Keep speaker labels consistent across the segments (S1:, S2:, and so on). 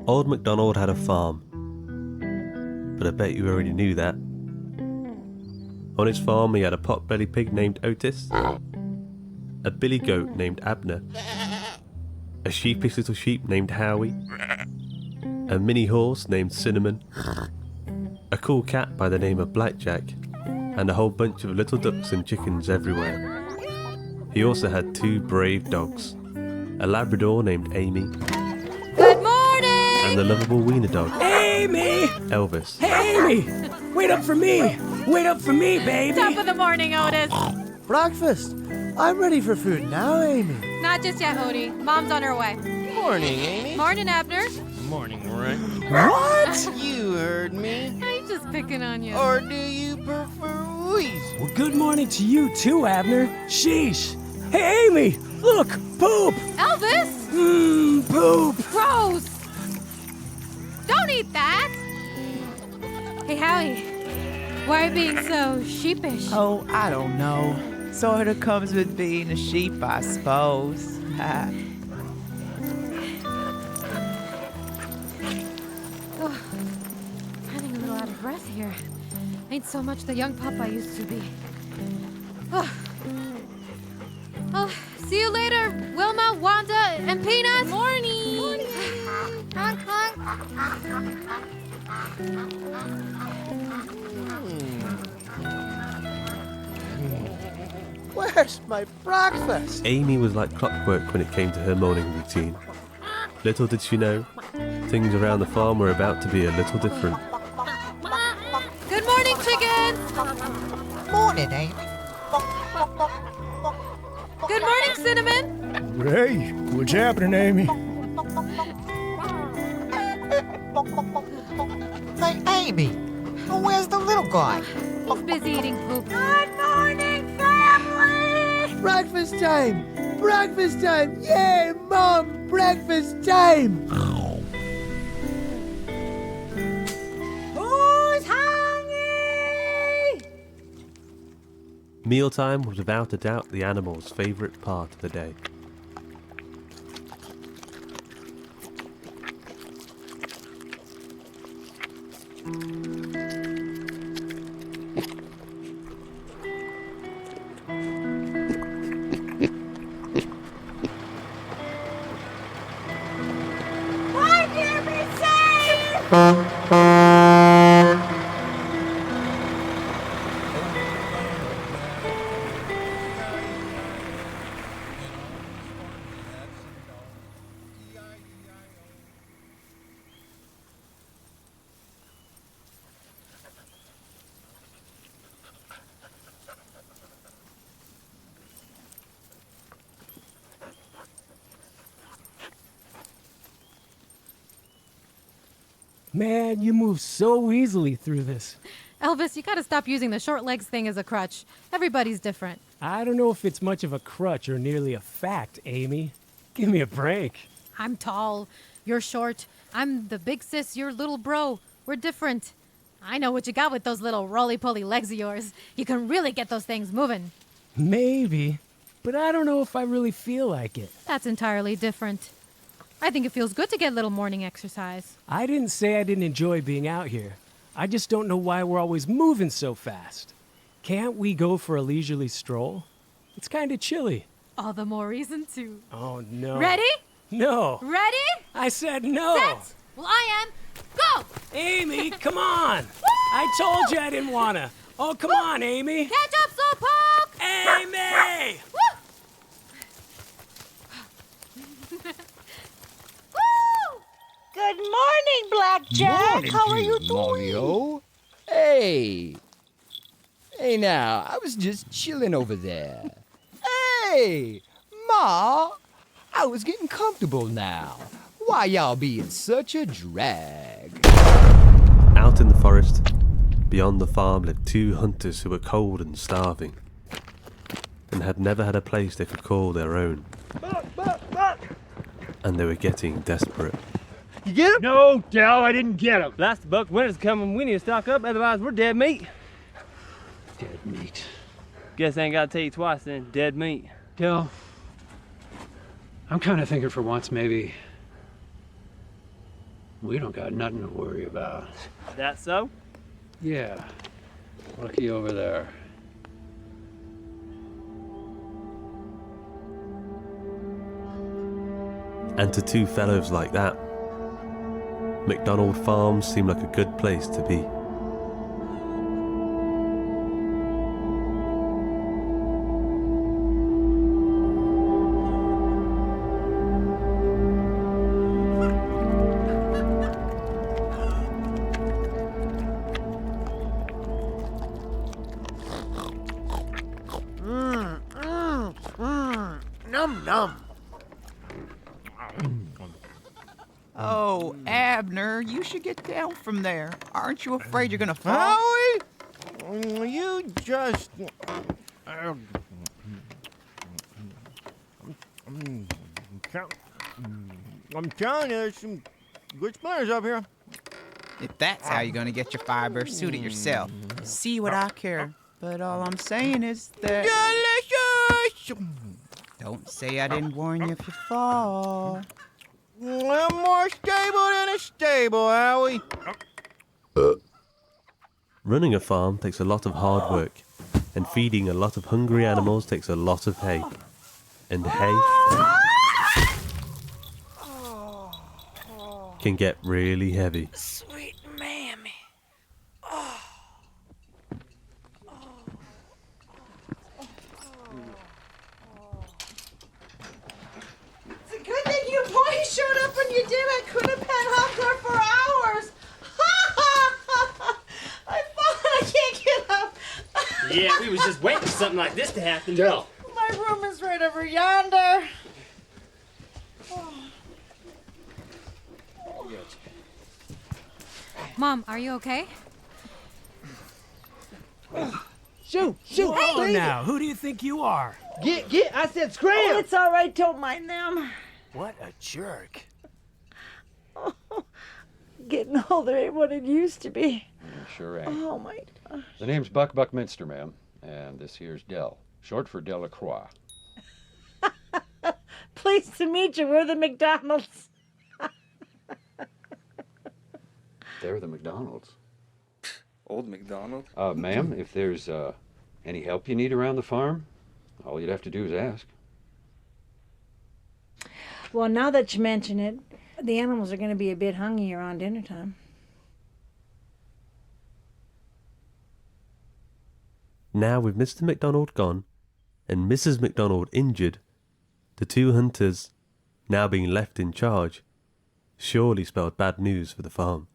S1: Old McDonald had a farm, but I bet you already knew that. On his farm he had a pot-bellied pig named Otis, a billy goat named Abner, a sheepish little sheep named Howie, a mini horse named Cinnamon, a cool cat by the name of Blackjack, and a whole bunch of little ducks and chickens everywhere. He also had 2 brave dogs, a Labrador named Amy,
S2: Good morning!
S1: and the lovable wiener dog,
S3: Amy!
S1: Elvis.
S3: Hey, Amy! Wait up for me! Wait up for me, baby!
S2: Top of the morning, Otis.
S4: Breakfast! I'm ready for food now, Amy.
S2: Not just yet, Odie. Mom's on her way.
S5: Morning, Amy.
S2: Morning, Abner.
S5: Morning, Rick.
S3: What?
S5: You heard me.
S2: I'm just picking on you.
S5: Or do you prefer Weasel?
S3: Well, good morning to you too, Abner. Sheesh! Hey, Amy! Look! Poop!
S2: Elvis!
S3: Poop!
S2: Gross! Don't eat that! Hey, Howie. Why are you being so sheepish?
S6: Oh, I don't know. Sort of comes with being a sheep, I suppose.
S2: Oh, running a little out of breath here. Ain't so much the young pup I used to be. Oh. Oh, see you later, Wilma, Wanda, and Peanuts. Morning. Honk, honk.
S4: Where's my breakfast?
S1: Amy was like clockwork when it came to her morning routine. Little did she know, things around the farm were about to be a little different.
S2: Good morning, chickens.
S7: Morning, Amy.
S2: Good morning, Cinnamon.
S3: Hey, what's happening, Amy?
S7: Hey, Amy, where's the little guy?
S2: He's busy eating poop.
S7: Good morning, family!
S4: Breakfast time! Breakfast time! Yay, Mom! Breakfast time!
S7: Who's hungry?
S1: Mealtime was without a doubt the animal's favourite part of the day.
S7: Why hear me say?
S3: Man, you move so easily through this.
S2: Elvis, you gotta stop using the short legs thing as a crutch. Everybody's different.
S3: I don't know if it's much of a crutch or nearly a fact, Amy. Give me a break.
S2: I'm tall. You're short. I'm the big sis. You're little bro. We're different. I know what you got with those little roly-poly legs of yours. You can really get those things moving.
S3: Maybe, but I don't know if I really feel like it.
S2: That's entirely different. I think it feels good to get a little morning exercise.
S3: I didn't say I didn't enjoy being out here. I just don't know why we're always moving so fast. Can't we go for a leisurely stroll? It's kind of chilly.
S2: All the more reason to.
S3: Oh, no.
S2: Ready?
S3: No.
S2: Ready?
S3: I said no.
S2: Set? Well, I am. Go!
S3: Amy, come on. I told you I didn't want to. Oh, come on, Amy.
S2: Catch up, Slowpoke!
S3: Amy!
S2: Woo!
S7: Good morning, Blackjack. How are you doing?
S8: Mario? Hey! Hey now, I was just chilling over there. Hey! Ma! I was getting comfortable now. Why y'all being such a drag?
S1: Out in the forest, beyond the farm, lived 2 hunters who were cold and starving, and had never had a place they could call their own. And they were getting desperate.
S9: You get him?
S10: No, Del, I didn't get him.
S9: Last the buck, winter's coming. We need to stock up, otherwise we're dead meat.
S10: Dead meat.
S9: Guess I ain't gotta tell you twice then. Dead meat.
S10: Del, I'm kind of thinking for once maybe We don't got nothing to worry about.
S9: That so?
S10: Yeah. Looky over there.
S1: And to two fellows like that, McDonald Farm seemed like a good place to be.
S4: Num num.
S6: Oh, Abner, you should get down from there. Aren't you afraid you're gonna fall?
S5: Howie? You just... I'm telling you, there's some good splinters up here.
S6: If that's how you're gonna get your fiber, suit it yourself. See what I care. But all I'm saying is that...
S5: Delicious!
S6: Don't say I didn't warn you if you fall.
S5: I'm more stable than a stable, Howie.
S1: Running a farm takes a lot of hard work, and feeding a lot of hungry animals takes a lot of hay. And hay can get really heavy.
S4: Sweet mammy.
S11: It's a good thing you boys showed up when you did. I could have been up there for hours. I fall and I can't get up.
S9: Yeah, we was just waiting for something like this to happen.
S10: Del.
S11: My room is right over yonder.
S2: Mom, are you okay?
S4: Shoot, shoot.
S3: Whoa
S4: Hey,
S3: now, who do you think you are?
S9: Get, I said scram!
S11: Oh, it's all right. Don't mind them.
S3: What a jerk.
S11: Getting older ain't what it used to be.
S10: Sure ain't.
S11: Oh, my gosh.
S10: The name's Buck Buckminster, ma'am. And this here's Del. Short for Delacroix.
S11: Pleased to meet you. We're the McDonalds.
S10: They're the McDonald's.
S12: Old McDonald?
S10: Ma'am, if there's any help you need around the farm, all you'd have to do is ask.
S11: Well, now that you mention it, the animals are going to be a bit hungry around dinner time.
S1: Now with Mr. McDonald gone, and Mrs. McDonald injured, the two hunters, now being left in charge, surely spelled bad news for the farm.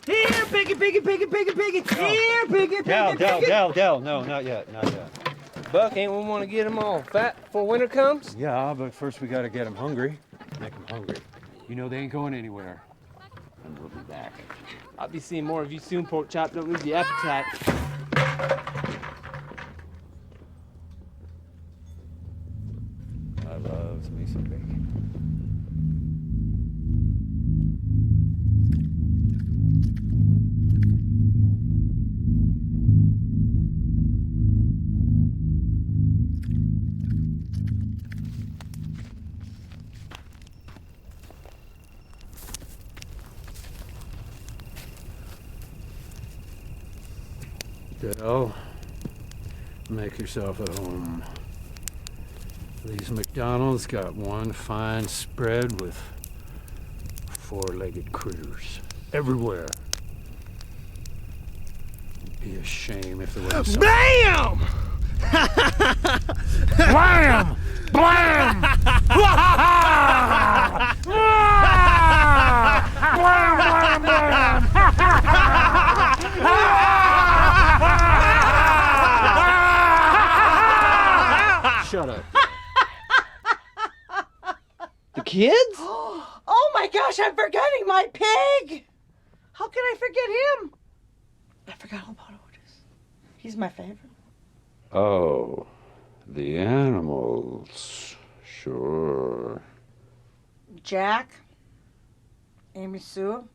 S11: Here, piggy, piggy, piggy, piggy, piggy. Here, piggy, piggy, piggy.
S10: Del, no, not yet, not yet.
S9: Buck, ain't we want to get them all fat before winter comes?
S10: Yeah, but first we gotta get them hungry. Make them hungry. You know they ain't going anywhere. And we'll be back.
S9: I'll be seeing more of you soon, pork chop. Don't lose your appetite.
S10: I loves me some bacon. Del, make yourself at home. These McDonald's got one fine spread with four-legged critters everywhere. It'd be a shame if there wasn't some...
S4: BAM! Blam! Blam! Blam, blam, blam!
S10: Shut up.
S9: The kids?
S11: Oh my gosh, I'm forgetting my pig. How can I forget him? I forgot all about Otis. He's my favorite.
S10: Oh, the animals. Sure.
S11: Jack, Amy Sue,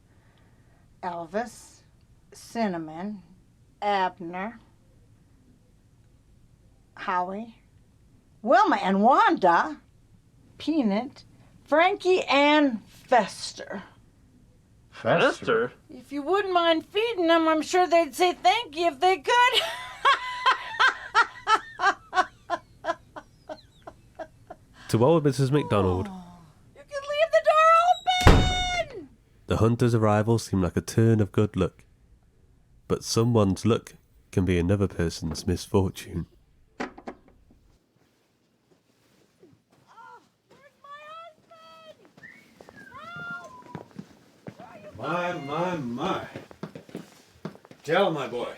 S11: Elvis, Cinnamon, Abner, Howie, Wilma and Wanda, Peanut, Frankie and Fester.
S1: Fester?
S11: If you wouldn't mind feeding them, I'm sure they'd say thank you if they could.
S1: To old Mrs. McDonald,
S11: You can leave the door open!
S1: the hunter's arrival seemed like a turn of good luck. But someone's luck can be another person's misfortune.
S10: My. Tell my boy.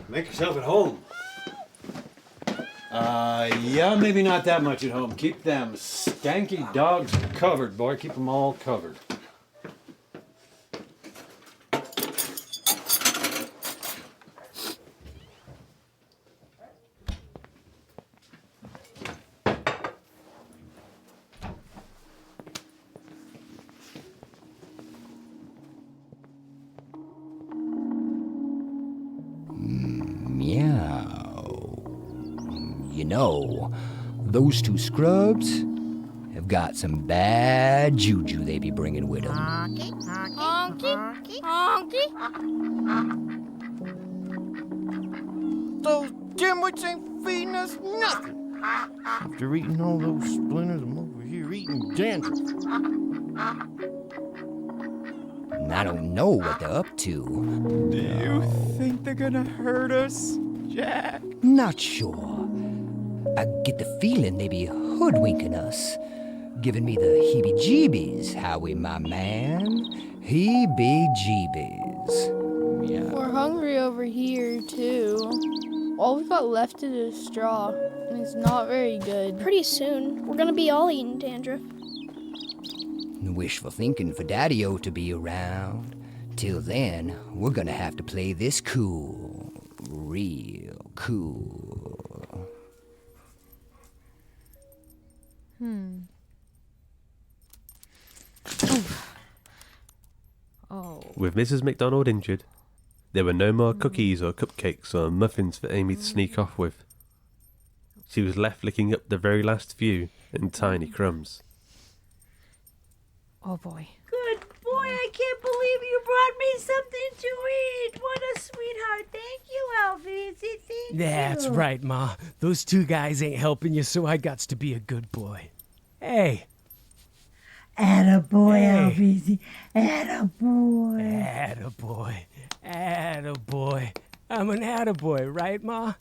S10: Make yourself at home. Yeah, maybe not that much at home. Keep them skanky dogs covered, boy. Keep them all covered.
S8: You know, those two scrubs have got some bad juju they be bringing with them.
S7: Honky, honky, honky, honky.
S5: Those dimwits ain't feeding us nothing. After eating all those splinters, I'm over here eating dandruff.
S8: And I don't know what they're up to.
S6: Do you think they're gonna hurt us, Jack?
S8: Not sure. I get the feeling they be hoodwinking us, giving me the heebie-jeebies, Howie, my man. Heebie-jeebies. Yeah.
S13: We're hungry over here, too. All we've got left is a straw, and it's not very good.
S14: Pretty soon, we're gonna be all eating dandruff.
S8: Wishful thinking for Daddy-O to be around. Till then, we're gonna have to play this cool. Real cool.
S2: Oh.
S1: With Mrs. McDonald injured, there were no more cookies or cupcakes or muffins for Amy to sneak off with. She was left licking up the very last few in tiny crumbs.
S2: Oh boy.
S4: Good boy, I can't believe you brought me something to eat. What a sweetheart. Thank you, Alfie. Thank you.
S3: That's right, Ma. Those two guys ain't helping you, so I gots to be a good boy. Hey.
S4: Attaboy,
S3: Hey.
S4: Alfie. Attaboy.
S3: Attaboy. Attaboy. I'm an attaboy, right, Ma?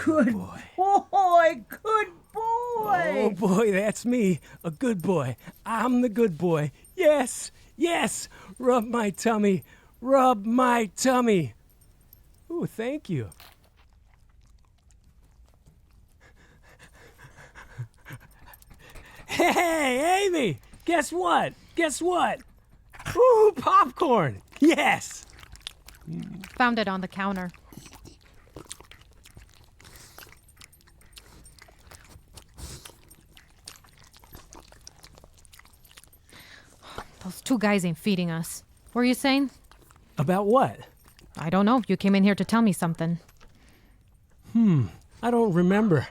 S4: Good boy. Good boy.
S3: Oh, boy, that's me. A good boy. I'm the good boy. Yes. Yes. Rub my tummy. Rub my tummy. Ooh, thank you. Hey, Amy! Guess what? Guess what? Ooh, popcorn! Yes!
S2: Found it on the counter. Those two guys ain't feeding us. What were you saying?
S3: About what?
S2: I don't know. You came in here to tell me something.
S3: I don't remember.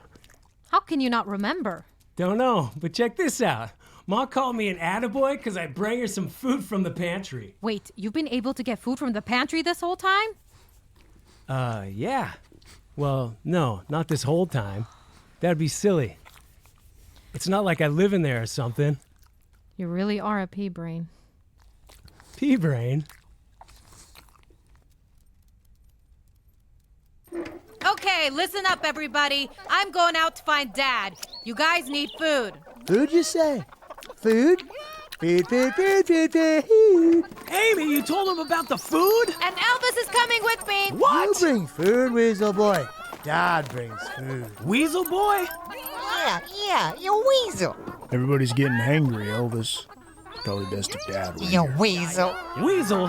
S2: How can you not remember?
S3: Don't know, but check this out. Ma called me an attaboy because I bring her some food from the pantry.
S2: Wait, you've been able to get food from the pantry this whole time?
S3: Yeah. Well, no, not this whole time. That'd be silly. It's not like I live in there or something.
S2: You really are a pea brain.
S3: Pea brain?
S2: Okay, listen up, everybody. I'm going out to find Dad. You guys need food.
S4: Food, you say? Food? Food.
S3: Amy, you told him about the food?
S2: And Elvis is coming with me.
S3: What?
S4: You bring food, Weasel Boy. Dad brings food.
S3: Weasel Boy?
S7: Yeah, you weasel.
S15: Everybody's getting hangry, Elvis. Probably best if Dad was
S7: You
S15: here.
S7: weasel.
S3: Weasel?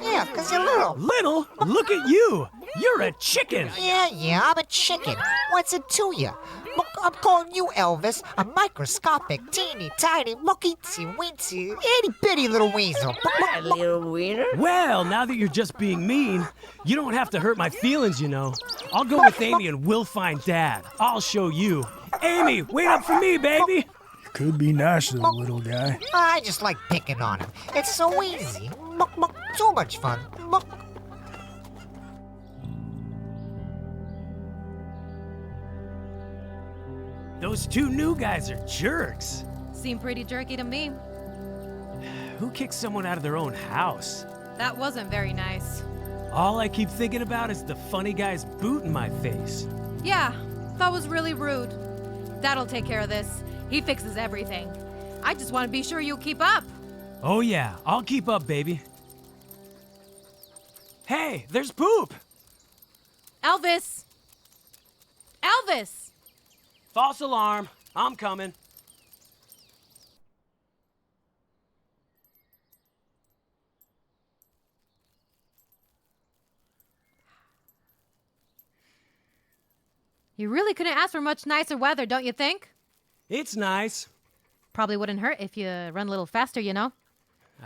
S7: Yeah, 'cause you're little.
S3: Little? Look at you. You're a chicken.
S7: Yeah, I'm a chicken. What's it to you? I'm calling you, Elvis, a microscopic, teeny, tiny, mookie-tsy, weensy, itty-bitty little weasel.
S11: A little wiener?
S3: Well, now that you're just being mean, you don't have to hurt my feelings, you know. I'll go with Amy and we'll find Dad. I'll show you. Amy, wait up for me, baby!
S15: Could be nice to the little guy.
S7: I just like picking on him. It's so easy. Muck, muck, too much fun. Muck.
S3: Those two new guys are jerks.
S2: Seem pretty jerky to me.
S3: Who kicks someone out of their own house?
S2: That wasn't very nice.
S3: All I keep thinking about is the funny guy's boot in my face.
S2: Yeah, that was really rude. Dad'll take care of this. He fixes everything. I just want to be sure you'll keep up.
S3: Oh yeah, I'll keep up, baby. Hey, there's poop!
S2: Elvis! Elvis!
S3: False alarm. I'm coming.
S2: You really couldn't ask for much nicer weather, don't you think?
S3: It's nice.
S2: Probably wouldn't hurt if you run a little faster, you know?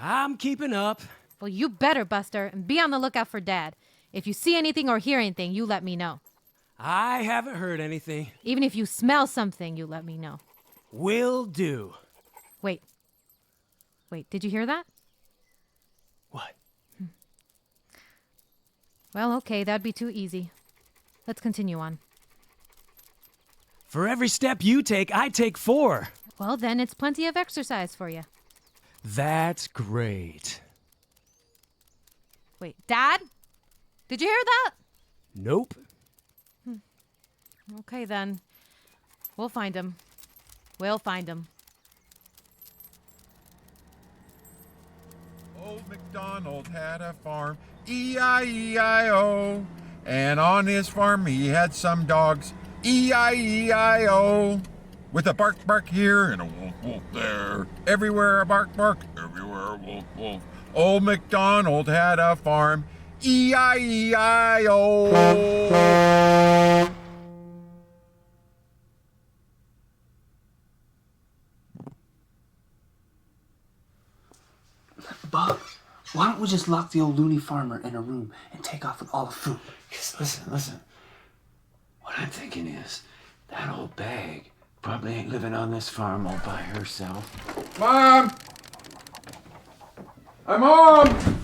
S3: I'm keeping up.
S2: Well, you better, Buster, and be on the lookout for Dad. If you see anything or hear anything, you let me know.
S3: I haven't heard anything.
S2: Even if you smell something, you let me know.
S3: Will do.
S2: Wait, did you hear that?
S3: What?
S2: Well, okay, that'd be too easy. Let's continue on.
S3: For every step you take, I take 4.
S2: Well, then it's plenty of exercise for you.
S3: That's great.
S2: Wait, Dad? Did you hear that?
S3: Nope.
S2: Okay, then. We'll find him. We'll find him.
S5: Old McDonald had a farm, E-I-E-I-O. And on his farm he had some dogs, E-I-E-I-O. With a bark bark here and a wolf wolf there. Everywhere a bark bark, everywhere a wolf wolf. Old McDonald had a farm, E-I-E-I-O.
S16: Bob, why don't we just lock the old loony farmer in a room and take off with all the food? Because listen. What I'm thinking is, that old bag probably ain't living on this farm all by herself.
S5: Mom! I'm home!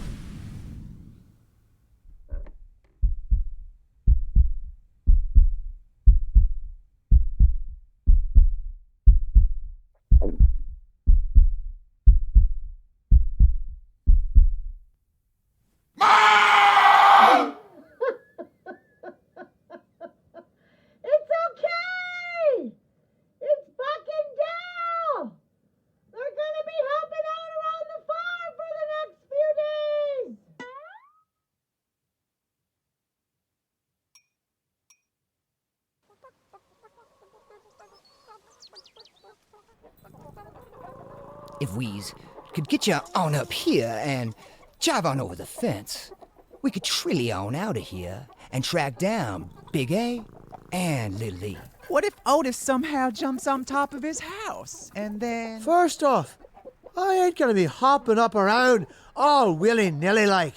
S4: It's okay! It's fucking Dell! They're gonna be helping out around the farm for the next few days!
S8: If we could get you on up here and jive on over the fence, we could trilly on out of here and track down Big A and Little E.
S6: What if Otis somehow jumps on top of his house and then...
S11: First off, I ain't gonna be hopping up around all willy-nilly like.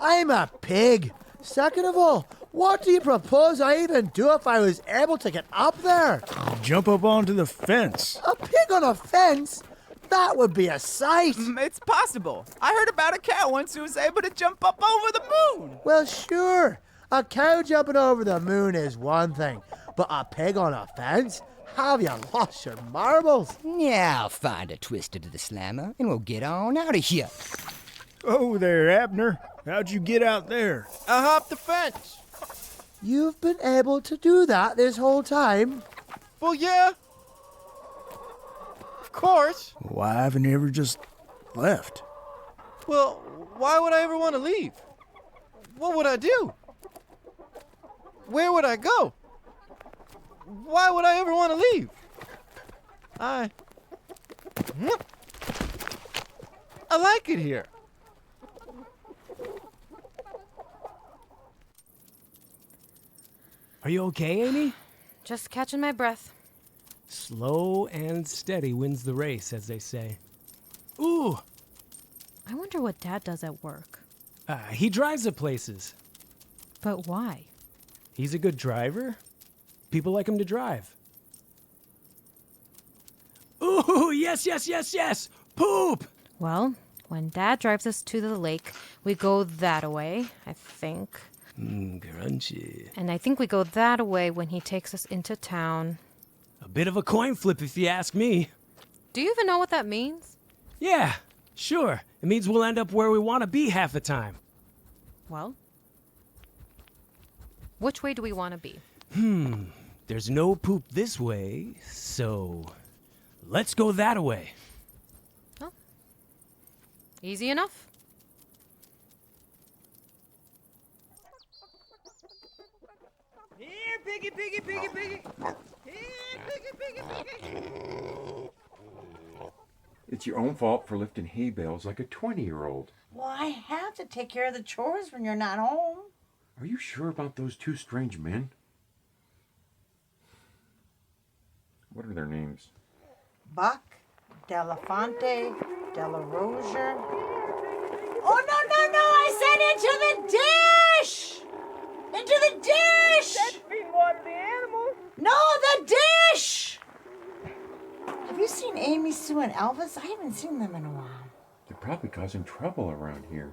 S11: I'm a pig. Second of all, what do you propose I even do if I was able to get up there?
S15: Jump up onto the fence.
S11: A pig on a fence? That would be a sight.
S6: It's possible. I heard about a cow once who was able to jump up over the moon.
S11: Well, sure. A cow jumping over the moon is one thing, but a pig on a fence? Have you lost your marbles?
S8: Yeah, I'll find a twister to the slammer and we'll get on out of here.
S15: Oh there, Abner. How'd you get out there?
S5: I hopped the fence.
S11: You've been able to do that this whole time?
S5: Well, yeah. Of course.
S15: Why haven't you ever just left?
S9: Well, why would I ever want to leave? What would I do? Where would I go? Why would I ever want to leave? I like it here.
S3: Are you okay, Amy?
S2: Just catching my breath.
S3: Slow and steady wins the race, as they say. Ooh!
S2: I wonder what Dad does at work.
S3: He drives at places.
S2: But why?
S3: He's a good driver. People like him to drive. Ooh, yes, yes, yes, yes! Poop!
S2: Well, when Dad drives us to the lake, we go that way, I think.
S3: Crunchy.
S2: And I think we go that way when he takes us into town.
S3: A bit of a coin flip, if you ask me.
S2: Do you even know what that means?
S3: Yeah, sure. It means we'll end up where we want to be half the time.
S2: Well, which way do we want to be?
S3: There's no poop this way, so let's go that way.
S2: Oh. Easy enough.
S9: Here, piggy, piggy, piggy, piggy. Here, piggy, piggy, piggy.
S5: It's your own fault for lifting hay bales like a 20-year-old.
S4: Well, I have to take care of the chores when you're not home.
S5: Are you sure about those two strange men? What are their names?
S4: Buck, Delafonte, Dela Rozier. Oh, no, I said into the dish! Into the dish!
S9: That's feeding water to the animals.
S4: No, the dish! Have you seen Amy, Sue, and Elvis? I haven't seen them in a while.
S5: They're probably causing trouble around here.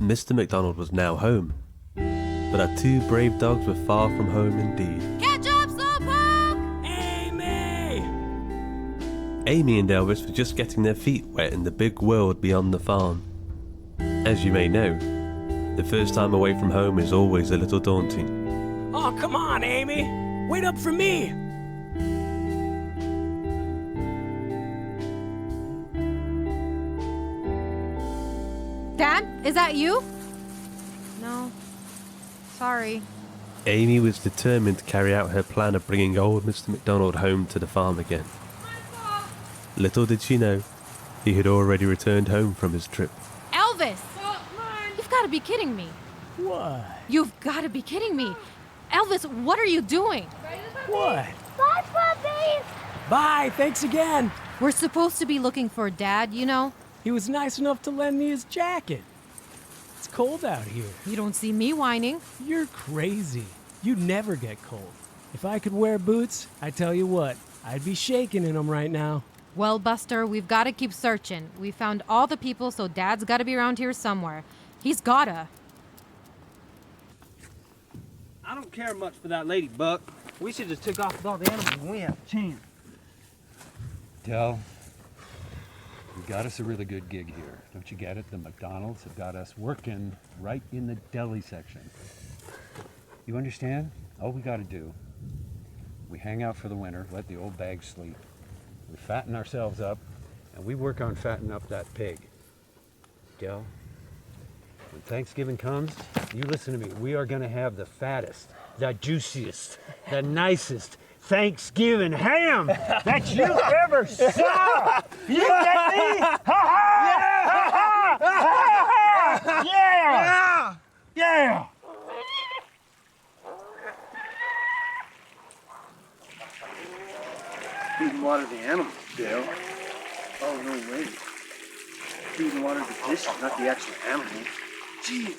S1: Mr. McDonald was now home, but our two brave dogs were far from home indeed.
S2: Catch up, Slowpoke!
S3: Amy!
S1: Amy and Elvis were just getting their feet wet in the big world beyond the farm. As you may know, the first time away from home is always a little daunting.
S3: Oh, come on, Amy! Wait up for me!
S2: Dad, is that you? No. Sorry.
S1: Amy was determined to carry out her plan of bringing old Mr. McDonald home to the farm again. Little did she know, he had already returned home from his trip.
S2: Elvis! You've got to be kidding me.
S3: What?
S2: You've got to be kidding me. Elvis, what are you doing?
S3: What?
S14: Bye, puppies!
S3: Bye, thanks again.
S2: We're supposed to be looking for Dad, you know?
S3: He was nice enough to lend me his jacket. It's cold out here.
S2: You don't see me whining.
S3: You're crazy. You never get cold. If I could wear boots, I tell you what, I'd be shaking in them right now.
S2: Well, Buster, we've got to keep searching. We found all the people, so Dad's got to be around here somewhere. He's gotta.
S9: I don't care much for that lady, Buck. We should just took off with all the animals when we have a chance.
S10: Del, you got us a really good gig here. Don't you get it? The McDonald's have got us working right in the deli section. You understand? All we got to do, we hang out for the winter, let the old bag sleep. We fatten ourselves up, and we work on fattening up that pig. Del, when Thanksgiving comes, you listen to me. We are going to have the fattest, the juiciest, the nicest Thanksgiving ham that you ever saw. You get me? Ha ha! Yeah! Yeah! Yeah!
S17: Feeding water to the animals, Dale. Oh, no way. Feeding water to the dishes, not the actual animals. Gee.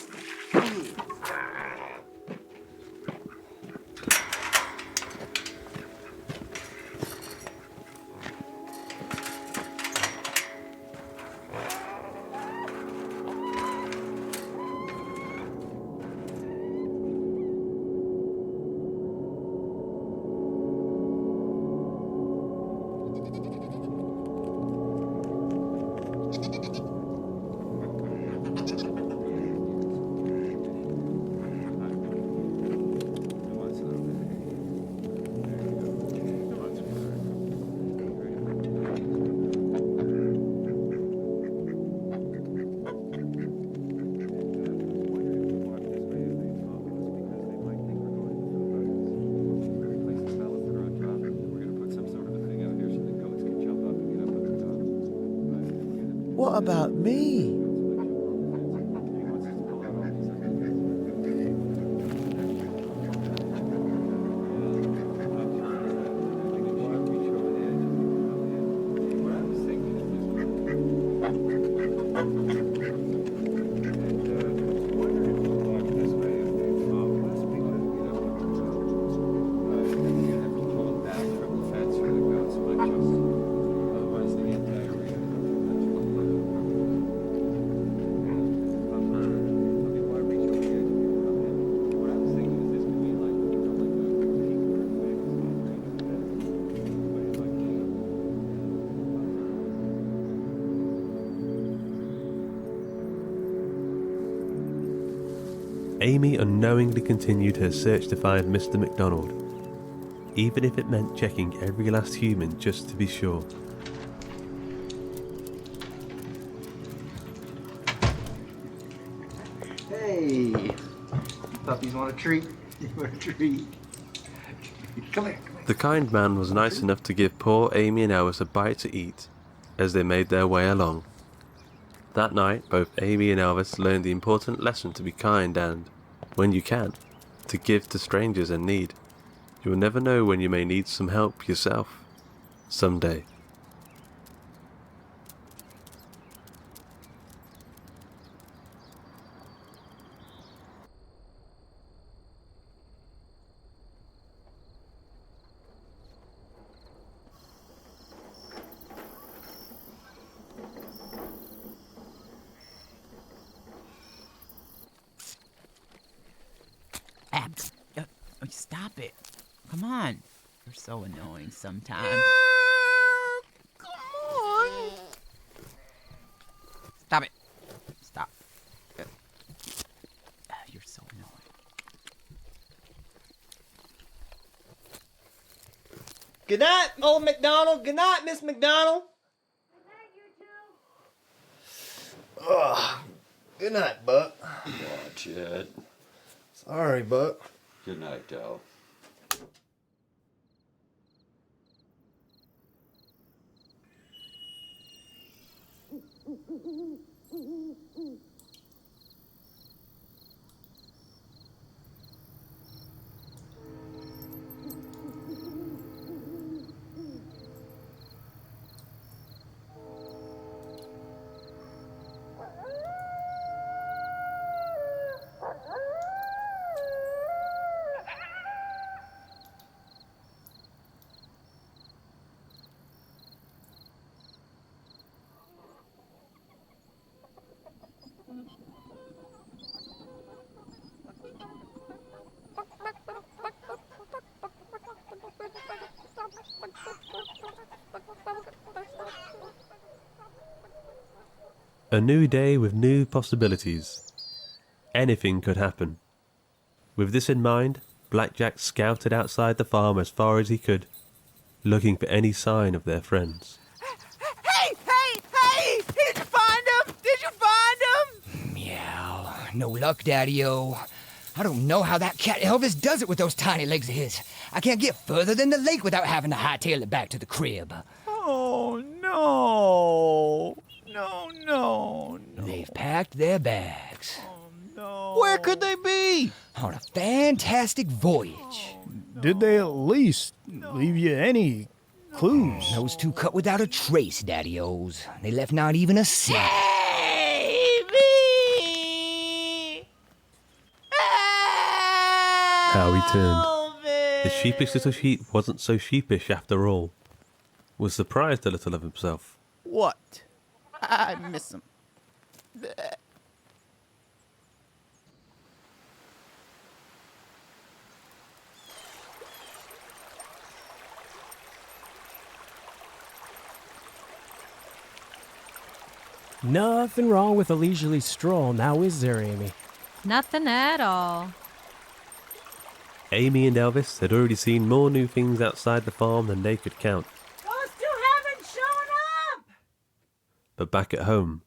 S11: What about me?
S1: Amy unknowingly continued her search to find Mr. McDonald, even if it meant checking every last human just to be sure.
S17: Hey, you puppies want a treat? You want a treat? Come here.
S1: The kind man was nice enough to give poor Amy and Elvis a bite to eat as they made their way along. That night, both Amy and Elvis learned the important lesson to be kind and, when you can, to give to strangers in need. You will never know when you may need some help yourself, someday.
S6: Stop it. Come on. You're so annoying sometimes.
S7: Come on.
S6: Stop it. Stop. You're so annoying.
S9: Good night, old McDonald. Good night, Miss McDonald.
S11: Ugh. Good night, Buck.
S18: Watch it.
S11: Sorry, Buck.
S18: Good night, Del.
S1: A new day with new possibilities. Anything could happen. With this in mind, Blackjack scouted outside the farm as far as he could, looking for any sign of their friends.
S7: Hey! Did you find him? Did you find him?
S8: Meow. No luck, Daddy-O. I don't know how that cat Elvis does it with those tiny legs of his. I can't get further than the lake without having to hightail it back to the crib.
S7: Oh, no. No.
S8: They've packed their bags.
S9: Where could they be?
S8: On a fantastic voyage.
S15: Did they at least leave you any clues?
S8: Those two cut without a trace, Daddy-O's. They left not even a scent.
S1: How he turned. The sheepish little sheep wasn't so sheepish after all. Was surprised a little of himself.
S6: What? I miss him.
S3: Nothing wrong with a leisurely stroll, now is there, Amy?
S2: Nothing at all.
S1: Amy and Elvis had already seen more new things outside the farm than they could count.
S4: Those two haven't shown up!
S1: But back at home,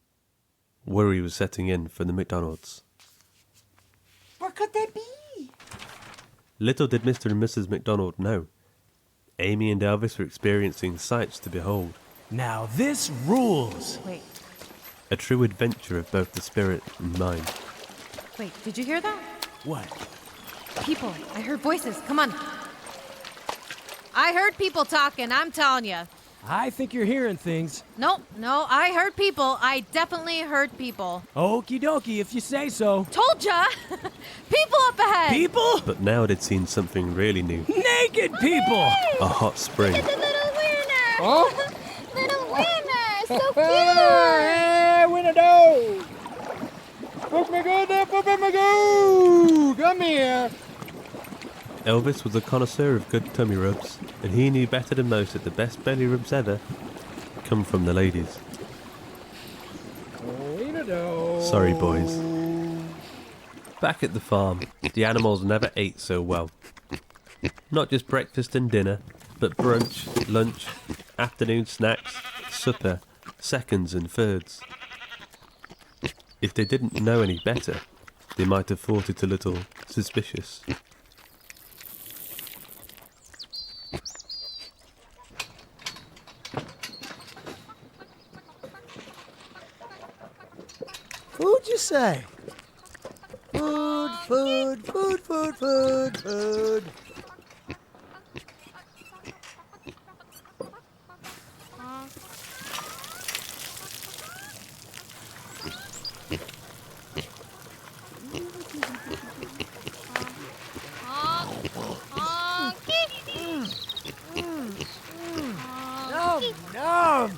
S1: worry was setting in for the McDonalds.
S7: Where could they be?
S1: Little did Mr. and Mrs. McDonald know. Amy and Elvis were experiencing sights to behold.
S3: Now this rules!
S2: Wait,
S1: A true adventure of both the spirit and mind.
S2: did you hear that?
S3: What?
S2: People. I heard voices. Come on. I heard people talking, I'm telling you.
S3: I think you're hearing things.
S2: No, I heard people. I definitely heard people.
S3: Okie dokie, if you say so.
S2: Told ya! People up ahead!
S3: People?
S1: But now they'd seen something really new.
S3: Naked people!
S1: A hot spring.
S19: Look at the little winner!
S3: Huh?
S19: Little winner! So cute!
S8: Hey, winner do! Poke me good there, poke me good! Come here!
S1: Elvis was a connoisseur of good tummy rubs, and he knew better than most that the best belly rubs ever come from the ladies. Sorry, boys. Back at the farm, the animals never ate so well. Not just breakfast and dinner, but brunch, lunch, afternoon snacks, supper, seconds and thirds. If they didn't know any better, they might have thought it a little suspicious.
S11: Food, you say? Food, food, food, food, food, food. Nom, nom.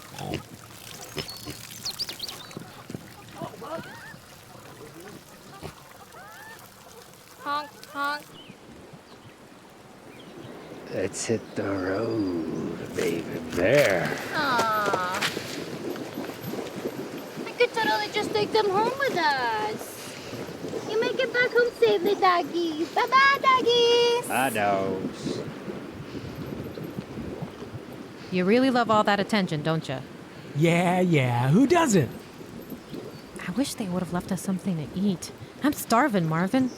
S19: Honk, honk.
S16: Let's hit the road, baby bear.
S19: Aww. I could totally just take them home with us. You make it back home safely, doggies. Bye-bye, doggies.
S16: Bye, dogs.
S2: You really love all that attention, don't you?
S3: Yeah, who doesn't?
S2: I wish they would have left us something to eat. I'm starving, Marvin.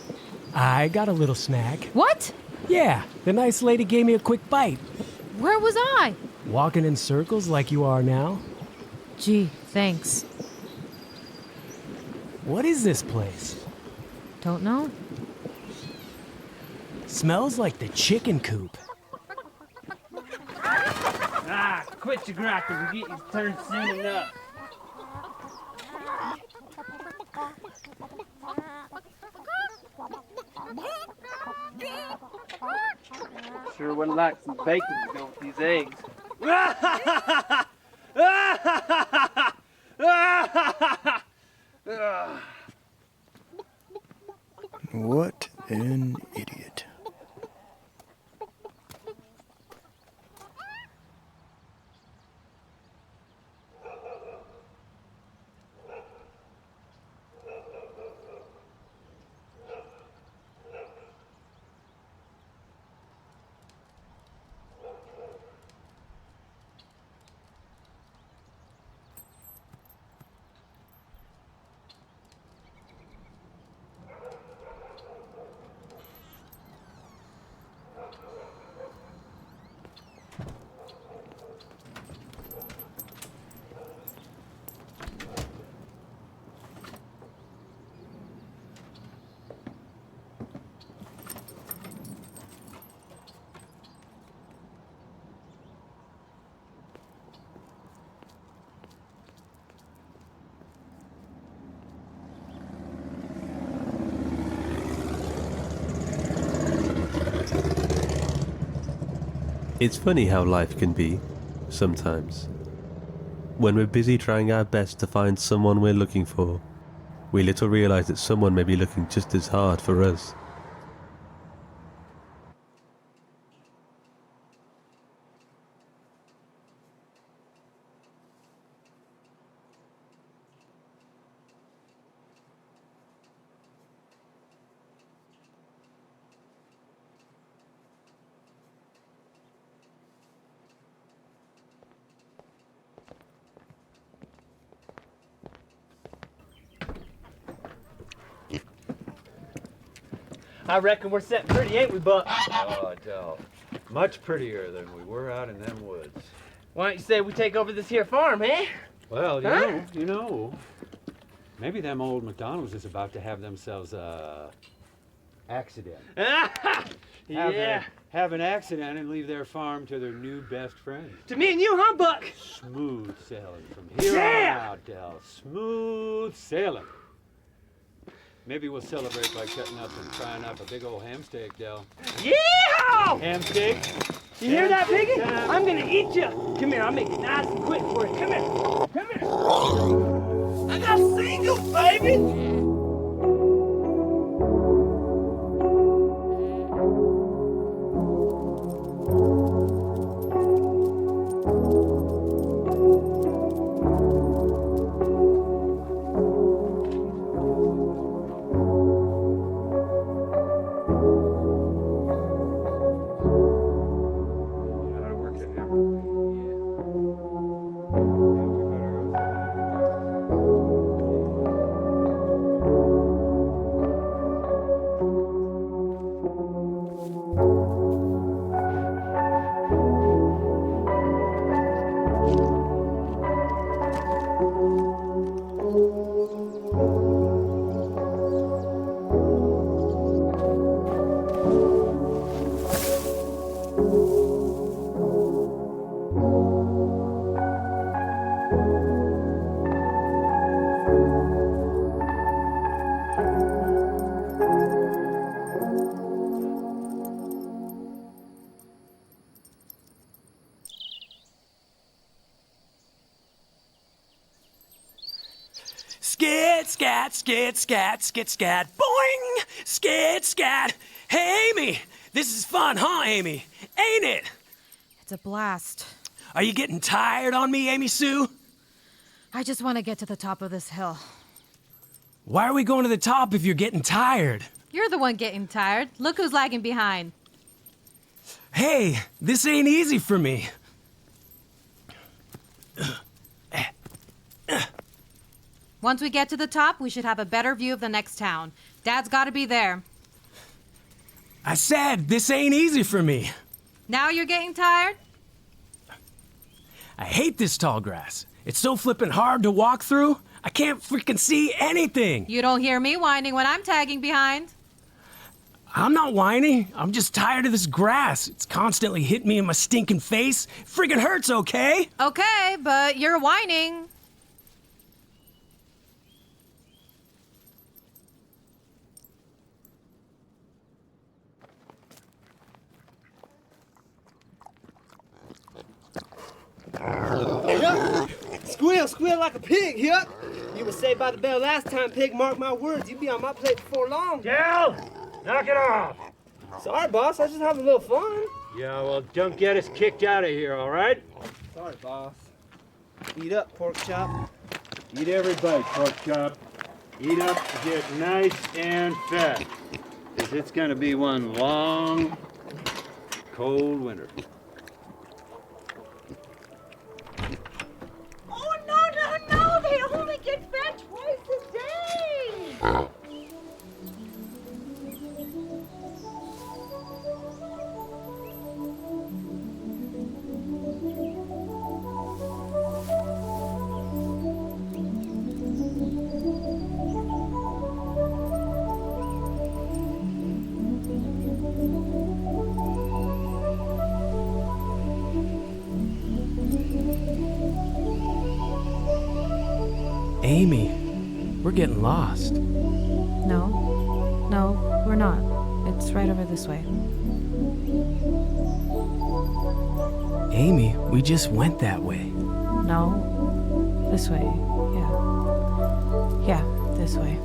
S3: I got a little snack.
S2: What?
S3: Yeah, the nice lady gave me a quick bite.
S2: Where was I?
S3: Walking in circles like you are now.
S2: Gee, thanks.
S3: What is this place?
S2: Don't know.
S3: Smells like the chicken coop.
S20: Ah, quit your griping. We get your turn soon enough. Sure would like some bacon to go with these eggs.
S15: What an idiot.
S1: It's funny how life can be, sometimes. When we're busy trying our best to find someone we're looking for, we little realise that someone may be looking just as hard for us.
S20: I reckon we're set pretty, ain't we, Buck?
S10: Oh, Del. Much prettier than we were out in them woods.
S20: Why don't you say we take over this here farm, eh?
S10: Well,
S20: Huh?
S10: you know, maybe them old McDonald's is about to have themselves a accident. have an accident and leave their farm to their new best friend.
S20: To me and you, huh, Buck?
S10: Smooth sailing from here on out, Del. Smooth sailing. Maybe we'll celebrate by cutting up and frying up a big old ham steak, Del.
S20: Yeehaw!
S10: Ham steak?
S20: You hear that, Vicki? I'm gonna eat you. Come here, I'll make it nice and quick for you. Come here. Come here. I got singles, baby.
S3: Skit, scat, skit, scat, skit, scat, boing! Skit, scat. Hey, Amy! This is fun, huh, Amy? Ain't it?
S2: It's a blast.
S3: Are you getting tired on me, Amy Sue?
S2: I just want to get to the top of this hill.
S3: Why are we going to the top if you're getting tired?
S2: You're the one getting tired. Look who's lagging behind.
S3: Hey, this ain't easy for me.
S2: Once we get to the top, we should have a better view of the next town. Dad's got to be there.
S3: I said, this ain't easy for me.
S2: Now you're getting tired?
S3: I hate this tall grass. It's so flippin' hard to walk through. I can't freaking see anything.
S2: You don't hear me whining when I'm tagging behind.
S3: I'm not whining. I'm just tired of this grass. It's constantly hitting me in my stinking face. Friggin' hurts, okay?
S2: Okay, but you're whining.
S20: Yup. Squeal, squeal like a pig, yup. You were saved by the bell last time, pig. Mark my words, you'd be on my plate before long.
S10: Del! Knock it off!
S20: Sorry, boss. I was just having a little fun.
S10: Yeah, well, don't get us kicked out of here, all right?
S20: Sorry, boss. Eat up, pork chop.
S10: Eat every bite, pork chop. Eat up to get nice and fat. Because it's going to be one long, cold winter.
S4: Oh, no, they only get fed twice a day.
S3: Amy, we're getting lost.
S2: No, we're not. It's right over this way.
S3: Amy, we just went that way.
S2: No, this way. Yeah, this way.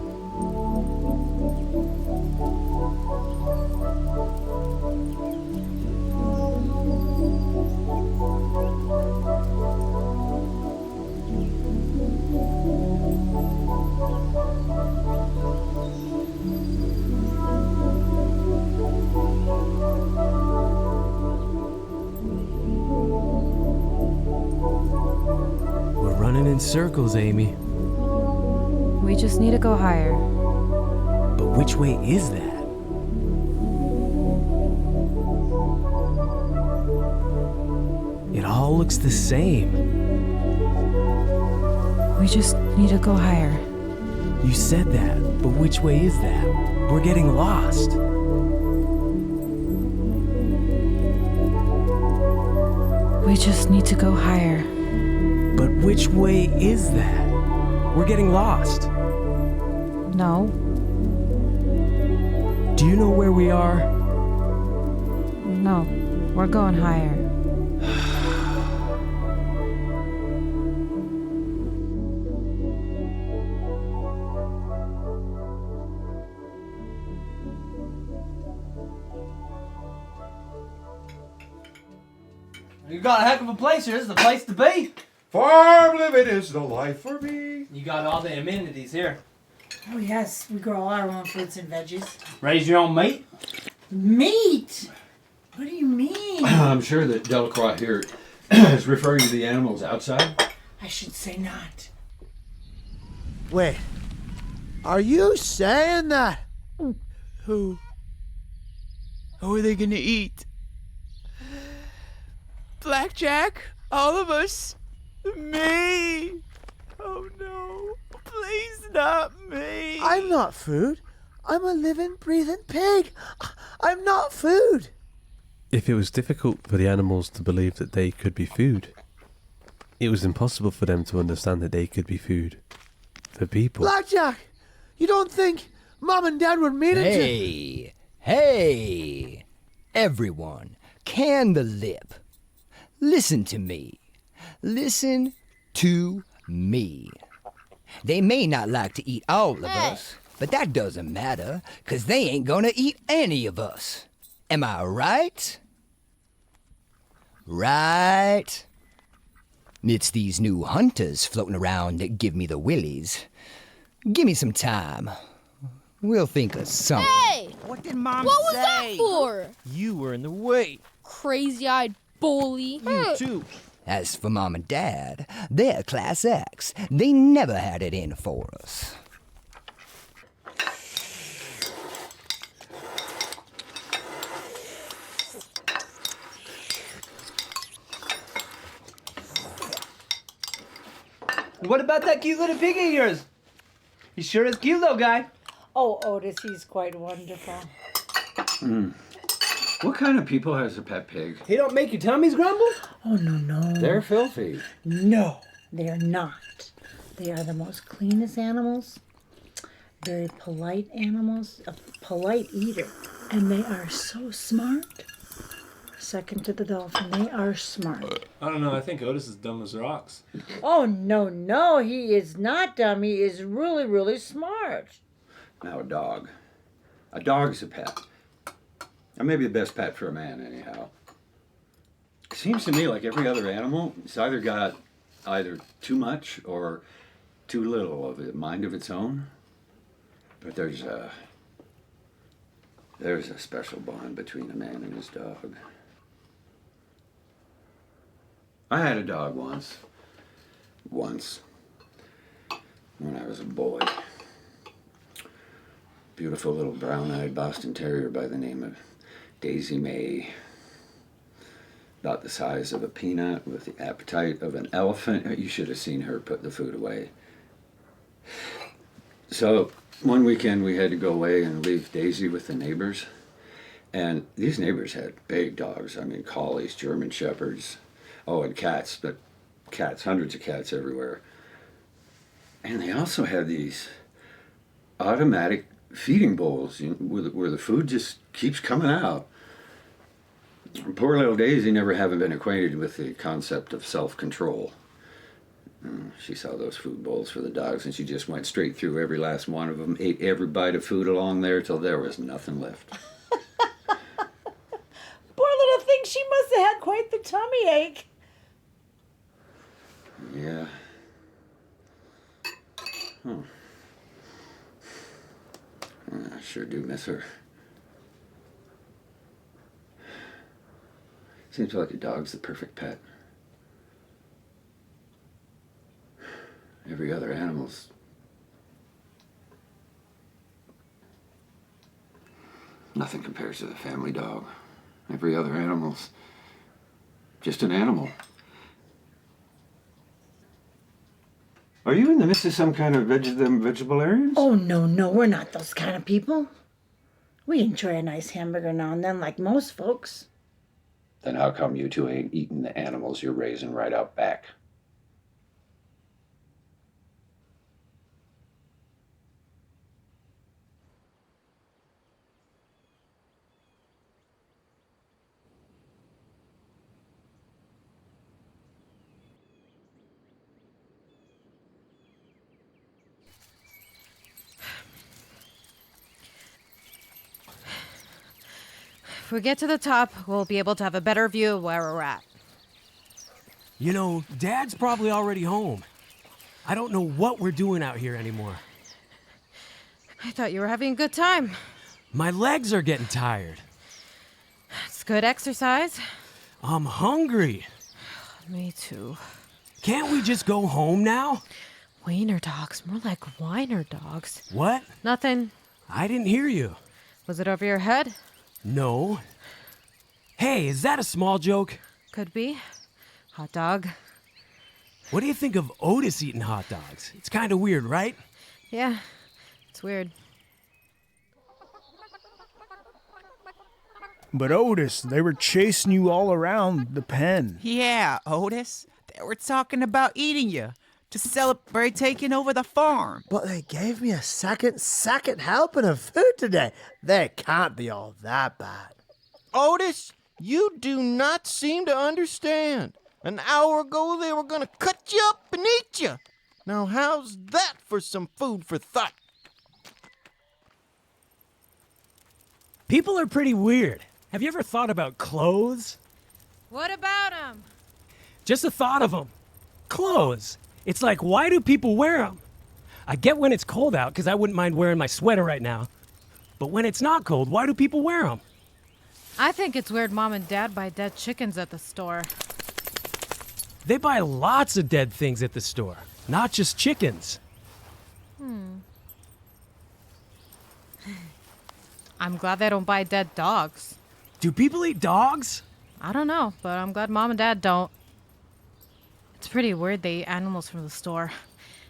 S3: In circles, Amy.
S2: We just need to go higher.
S3: But which way is that? It all looks the same.
S2: We just need to go higher.
S3: You said that, but which way is that? We're getting lost.
S2: We just need to go higher.
S3: But which way is that? We're getting lost.
S2: No.
S3: Do you know where we are?
S2: No. We're going higher.
S9: You got a heck of a place here. This is the place to be.
S5: Farm living is the life for me.
S9: You got all the amenities here.
S4: Oh, yes. We grow all our own fruits and veggies.
S9: Raise your own meat.
S4: Meat? What do you mean?
S18: I'm sure that Delacroix here is referring to the animals outside.
S4: I should say not.
S11: Wait, are you saying that?
S21: Who are they gonna eat? Blackjack? All of us? Me? Oh no, please not me.
S11: I'm not food. I'm a living, breathing pig. I'm not food.
S1: If it was difficult for the animals to believe that they could be food, it was impossible for them to understand that they could be food for people.
S11: Blackjack, you don't think Mom and Dad were meaning
S8: to... Hey, everyone, can the lip. Listen to me. Listen to me. They may not like to eat all of us, but that doesn't matter, 'cause they ain't gonna eat any of us. Am I right? Right? It's these new hunters floating around that give me the willies. Give me some time. We'll think of something.
S13: Hey!
S21: What did Mom
S13: What was
S21: say?
S13: that for?
S21: You were in the way.
S13: Crazy-eyed bully.
S21: You too.
S8: As for Mom and Dad, they're Class X. They never had it in for us.
S9: What about that cute little pig of yours? He sure is cute, though, guy.
S4: Oh, Otis, he's quite wonderful.
S18: What kind of people has a pet pig?
S9: He don't make your tummies grumble?
S4: Oh, no.
S18: They're filthy.
S4: No, they are not. They are the most cleanest animals, very polite animals, a polite eater, and they are so smart. Second to the dolphin, they are smart.
S22: I don't know, I think Otis is dumb as rocks.
S4: Oh, no, he is not dumb. He is really, really smart.
S18: Now a dog. A dog's a pet. Or maybe the best pet for a man, anyhow. It seems to me like every other animal, it's either got either too much or too little of a mind of its own. But there's a special bond between a man and his dog. I had a dog once, when I was a boy. Beautiful little brown-eyed Boston Terrier by the name of Daisy May. About the size of a peanut with the appetite of an elephant. You should have seen her put the food away. So one weekend we had to go away and leave Daisy with the neighbors. And these neighbors had big dogs. I mean, collies, German shepherds. Oh, and cats, but cats, hundreds of cats everywhere. And they also had these automatic feeding bowls, you know, where the food just keeps coming out. Poor little Daisy never having been acquainted with the concept of self-control. She saw those food bowls for the dogs and she just went straight through every last one of them, ate every bite of food along there till there was nothing left.
S4: Poor little thing, she must have had quite the tummy ache.
S18: Yeah. I sure do miss her. Seems like a dog's the perfect pet. Every other animal's... Nothing compares to the family dog. Every other animal's just an animal. Are you in the midst of some kind of vegetarians?
S4: Oh, no, we're not those kind of people. We enjoy a nice hamburger now and then like most folks.
S18: Then how come you two ain't eating the animals you're raising right out back?
S2: If we get to the top, we'll be able to have a better view of where we're at.
S3: You know, Dad's probably already home. I don't know what we're doing out here anymore.
S2: I thought you were having a good time.
S3: My legs are getting tired.
S2: It's good exercise.
S3: I'm hungry.
S2: Me too.
S3: Can't we just go home now?
S2: Wiener dogs, more like whiner dogs.
S3: What?
S2: Nothing.
S3: I didn't hear you.
S2: Was it over your head?
S3: No. Hey, is that a small joke?
S2: Could be. Hot dog.
S3: What do you think of Otis eating hot dogs? It's kind of weird, right?
S2: Yeah, it's weird.
S15: But Otis, they were chasing you all around the pen.
S6: Yeah, Otis. They were talking about eating you to celebrate taking over the farm.
S11: But they gave me a second helping of food today. They can't be all that bad.
S9: Otis, you do not seem to understand. An hour ago, they were going to cut you up and eat you. Now, how's that for some food for thought?
S3: People are pretty weird. Have you ever thought about clothes?
S2: What about them?
S3: Just the thought of them. Clothes. It's like, why do people wear them? I get when it's cold out, because I wouldn't mind wearing my sweater right now. But when it's not cold, why do people wear them?
S2: I think it's weird Mom and Dad buy dead chickens at the store.
S3: They buy lots of dead things at the store, not just chickens.
S2: I'm glad they don't buy dead dogs.
S3: Do people eat dogs?
S2: I don't know, but I'm glad Mom and Dad don't. It's pretty weird they eat animals from the store.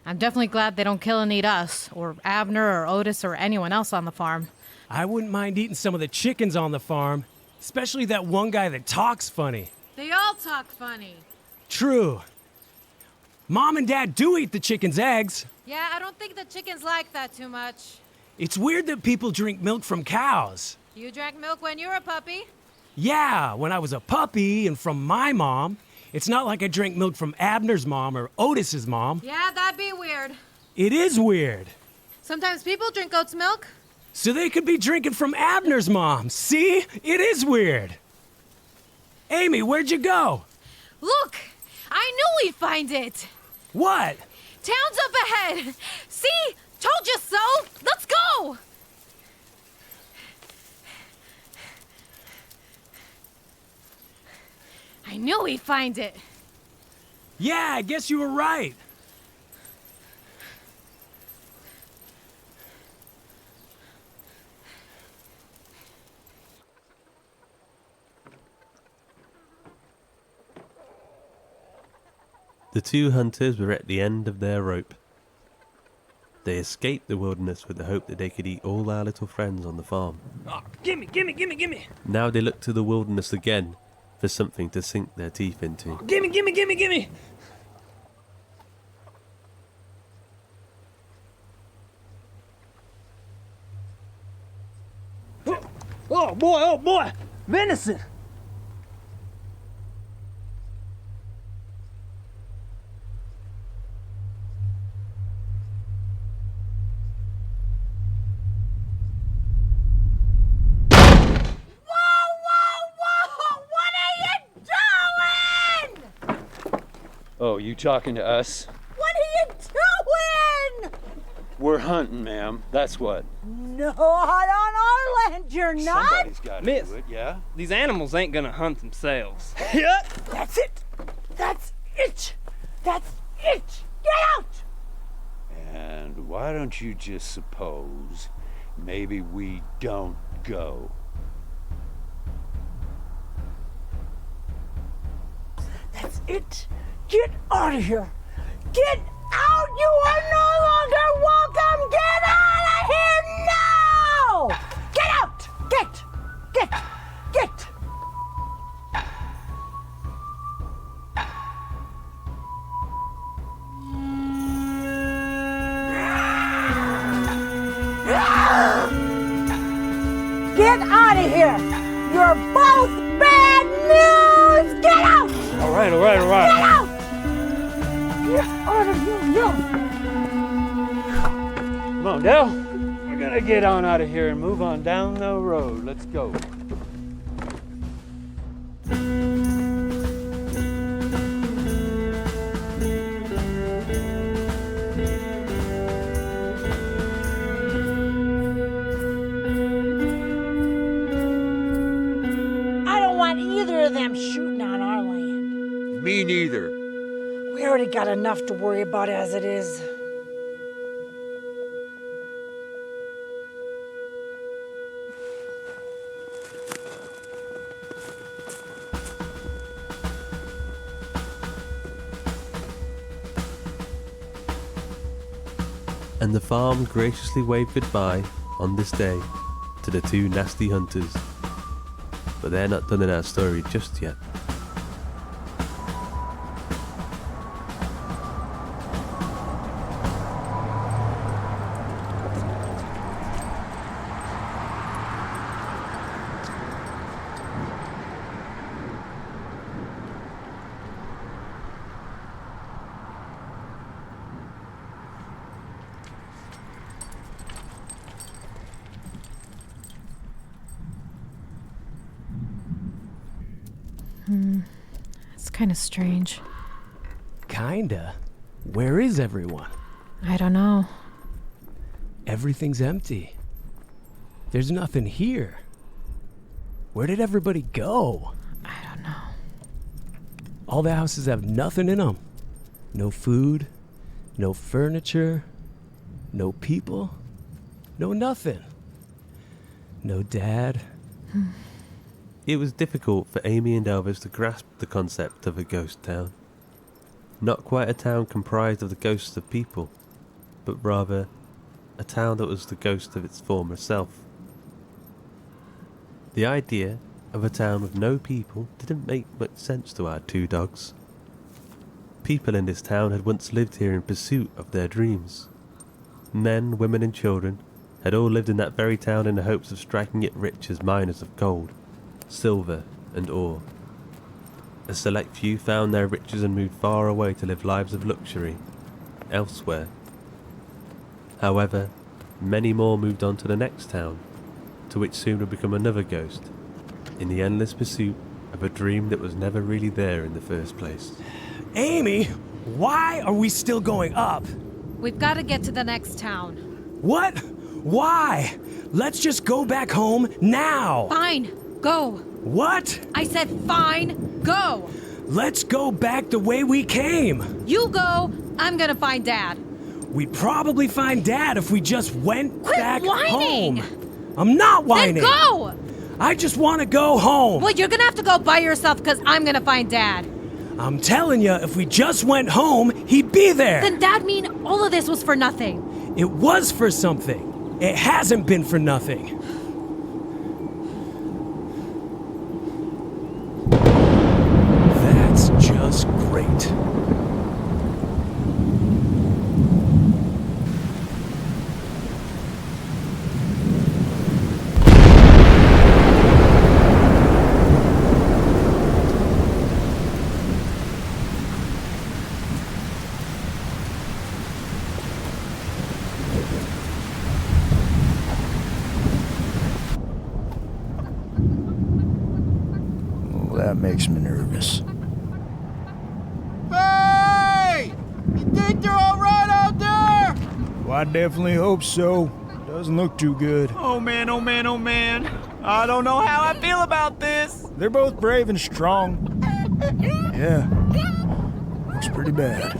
S2: I'm definitely glad they don't kill and eat us, or Abner, or Otis, or anyone else on the farm.
S3: I wouldn't mind eating some of the chickens on the farm, especially that one guy that talks funny.
S2: They all talk funny.
S3: True. Mom and Dad do eat the chicken's eggs.
S2: Yeah, I don't think the chickens like that too much.
S3: It's weird that people drink milk from cows.
S2: You drank milk when you were a puppy?
S3: Yeah, when I was a puppy and from my mom. It's not like I drank milk from Abner's mom or Otis's mom.
S2: Yeah, that'd be weird.
S3: It is weird.
S2: Sometimes people drink goat's milk.
S3: So they could be drinking from Abner's mom. See? It is weird. Amy, where'd you go?
S2: Look! I knew we'd find it!
S3: What?
S2: Town's up ahead! See? Told you so! Let's go! I knew we'd find it!
S3: Yeah, I guess you were right.
S1: The two hunters were at the end of their rope. They escaped the wilderness with the hope that they could eat all our little friends on the farm.
S21: Oh, gimme!
S1: Now they look to the wilderness again for something to sink their teeth into.
S21: Gimme! Oh boy! Venison!
S10: Oh, you talking to us?
S4: What are you doing?
S10: We're hunting, ma'am. That's what.
S4: No, not on our land, you're not.
S10: Somebody's got to
S21: Miss,
S10: do it, yeah?
S21: these animals ain't gonna hunt themselves.
S4: That's it. That's it. That's it. Get out.
S10: And why don't you just suppose maybe we don't go?
S4: That's it. Get out of here. Get out. You are no longer welcome. Get out of here now. Get out. Get. here. You're both bad news. Get out!
S21: All right, all right, all right.
S4: Get out! Get out of here, no!
S21: Come on, Dale. We're gonna get on out of here and move on down the road. Let's go.
S4: I don't want either of them shooting on our land.
S5: Me neither.
S4: We already got enough to worry about as it is.
S1: And the farm graciously waved goodbye on this day to the two nasty hunters. But they're not done in our story just yet.
S2: It's kind of strange.
S3: Kinda. Where is everyone?
S2: I don't know.
S3: Everything's empty. There's nothing here. Where did everybody go?
S2: I don't know.
S3: All the houses have nothing in them. No food, no furniture, no people, no nothing. No dad.
S1: It was difficult for Amy and Elvis to grasp the concept of a ghost town. Not quite a town comprised of the ghosts of people, but rather a town that was the ghost of its former self. The idea of a town with no people didn't make much sense to our two dogs. People in this town had once lived here in pursuit of their dreams. Men, women and children had all lived in that very town in the hopes of striking it rich as miners of gold, silver and ore. A select few found their riches and moved far away to live lives of luxury elsewhere. However, many more moved on to the next town, to which soon would become another ghost, in the endless pursuit of a dream that was never really there in the first place.
S3: Amy, why are we still going up?
S2: We've got to get to the next town.
S3: What? Why? Let's just go back home now.
S2: Fine, go.
S3: What?
S2: I said fine, go.
S3: Let's go back the way we came.
S2: You go, I'm gonna find Dad.
S3: We'd probably find Dad if we just went back
S2: whining.
S3: home. I'm not whining.
S2: Then go!
S3: I just want to go home.
S2: Well, you're gonna have to go by yourself because I'm gonna find Dad.
S3: I'm telling you, if we just went home, he'd be there.
S2: Then that mean all of this was for nothing?
S3: It was for something. It hasn't been for nothing. That's just great.
S15: That makes me nervous.
S9: Hey! You think they're all right out there?
S15: Well, I definitely hope so. Doesn't look too good.
S9: Oh man, oh man, oh man. I don't know how I feel about this.
S15: They're both brave and strong. Yeah. Looks pretty bad.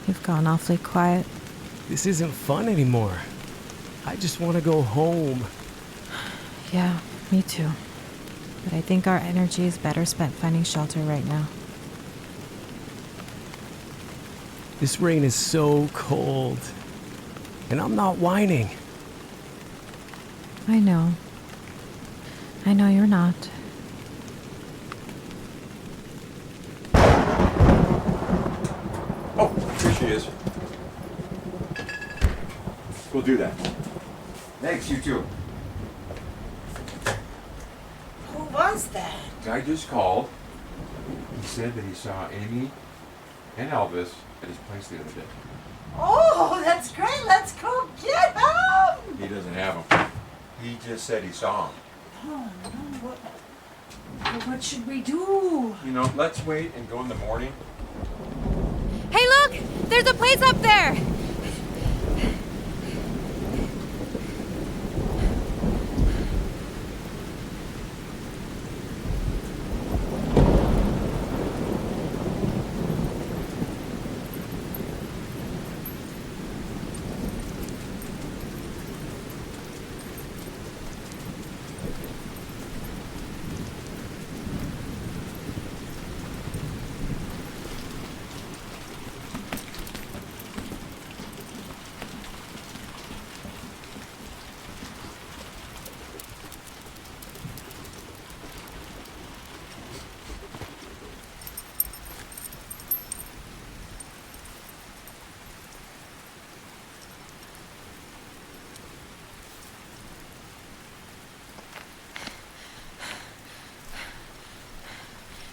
S2: You've gone awfully quiet.
S3: This isn't fun anymore. I just want to go home.
S2: Yeah, me too. But I think our energy is better spent finding shelter right now.
S3: This rain is so cold. And I'm not whining.
S2: I know. I know you're not.
S5: Oh, here she is. We'll do that. Thanks, you too.
S4: Who was that?
S5: Guy just called. He said that he saw Amy and Elvis at his place the other day.
S4: Oh, that's great. Let's go get him.
S5: He doesn't have them. He just said he saw them.
S4: Oh, no. What should we do?
S5: You know, let's wait and go in the morning.
S2: Hey, look! There's a place up there!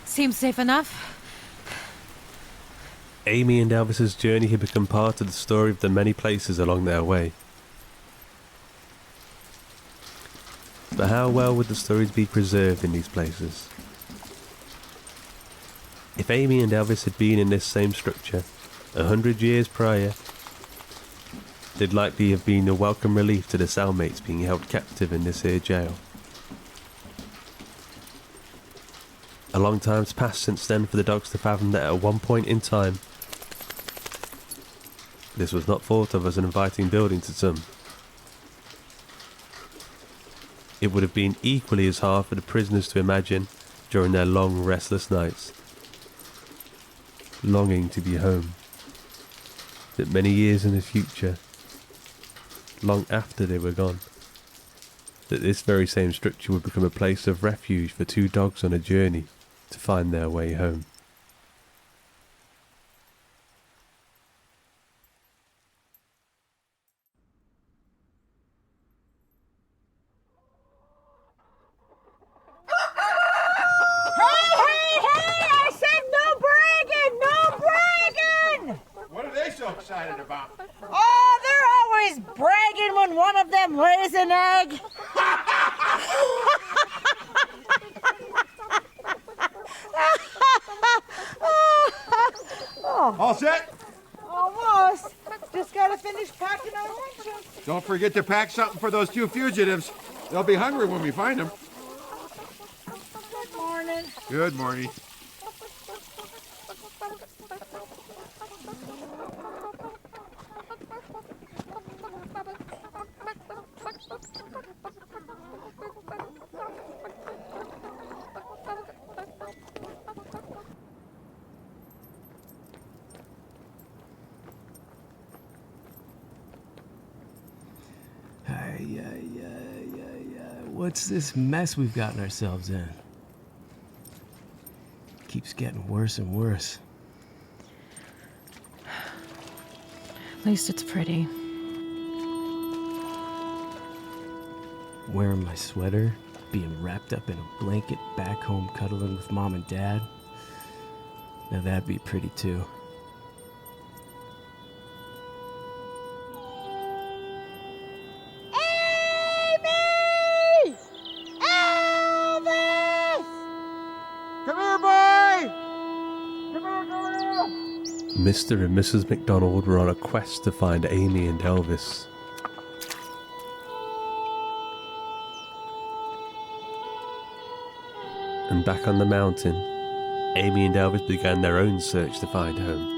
S2: Seems safe enough.
S1: Amy and Elvis's journey had become part of the story of the many places along their way. But how well would the stories be preserved in these places? If Amy and Elvis had been in this same structure 100 years prior, they'd likely have been a welcome relief to the cellmates being held captive in this here jail. A long time's passed since then for the dogs to fathom that at one point in time, this was not thought of as an inviting building to some. It would have been equally as hard for the prisoners to imagine during their long, restless nights, longing to be home, that many years in the future, long after they were gone, that this very same structure would become a place of refuge for two dogs on a journey to find their way home.
S4: Hey! I said no bragging!
S5: What are they so excited about?
S4: Oh, they're always bragging when one of them lays an egg.
S5: All set?
S4: Almost. Just gotta finish packing our lunches.
S5: Don't forget to pack something for those two fugitives. They'll be hungry when we find them.
S4: Good morning.
S5: Good morning.
S3: What's this mess we've gotten ourselves in? Keeps getting worse and worse.
S2: At least it's pretty.
S3: Wearing my sweater, being wrapped up in a blanket back home cuddling with Mom and Dad. Now that'd be pretty too.
S1: Mr. and Mrs. McDonald were on a quest to find Amy and Elvis. And back on the mountain, Amy and Elvis began their own search to find home.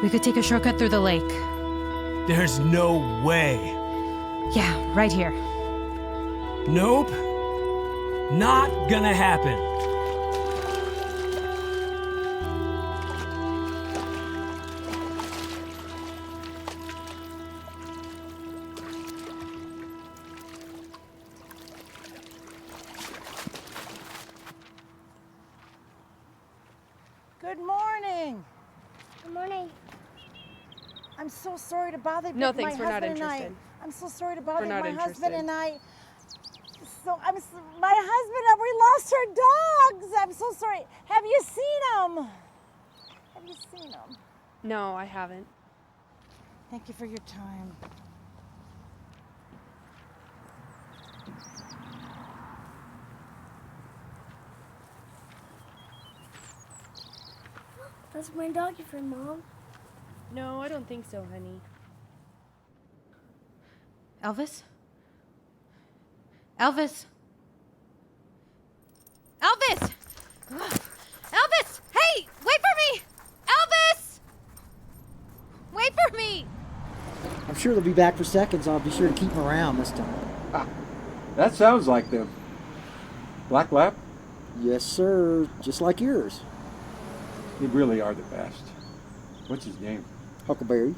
S2: We could take a shortcut through the lake.
S3: There's no way.
S2: Yeah, right here.
S3: Nope. Not gonna happen.
S4: Good morning.
S19: Good morning.
S4: I'm so sorry to bother you.
S12: No,
S4: but
S12: thanks,
S4: my
S12: we're not
S4: husband and
S12: interested.
S4: I'm so sorry to bother
S12: We're
S4: you.
S12: not
S4: My husband
S12: interested.
S4: and I. My husband and we lost our dogs. I'm so sorry. Have you seen them? Have you seen them?
S12: No, I haven't.
S4: Thank you for your time.
S19: That's my doggy friend, Mom.
S12: No, I don't think so, honey.
S2: Elvis? Elvis? Elvis! Ugh. Elvis! Hey! Wait for me! Elvis! Wait for me!
S14: I'm sure they'll be back for seconds. I'll be sure to keep them around this time.
S10: That sounds like them. Black Lap?
S14: Yes, sir. Just like yours.
S10: They really are the best. What's his name?
S14: Huckleberry.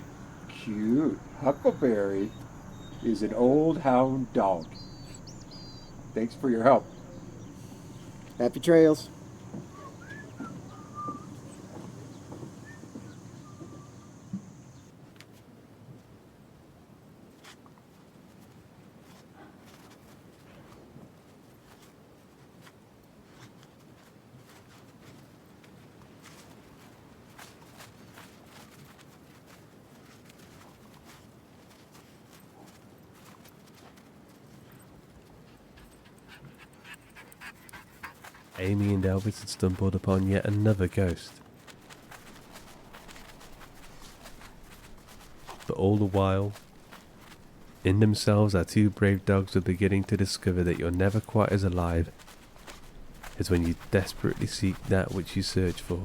S10: Cute. Huckleberry is an old hound dog. Thanks for your help.
S14: Happy trails.
S1: Amy and Elvis had stumbled upon yet another ghost. But all the while, in themselves our two brave dogs were beginning to discover that you're never quite as alive as when you desperately seek that which you search for.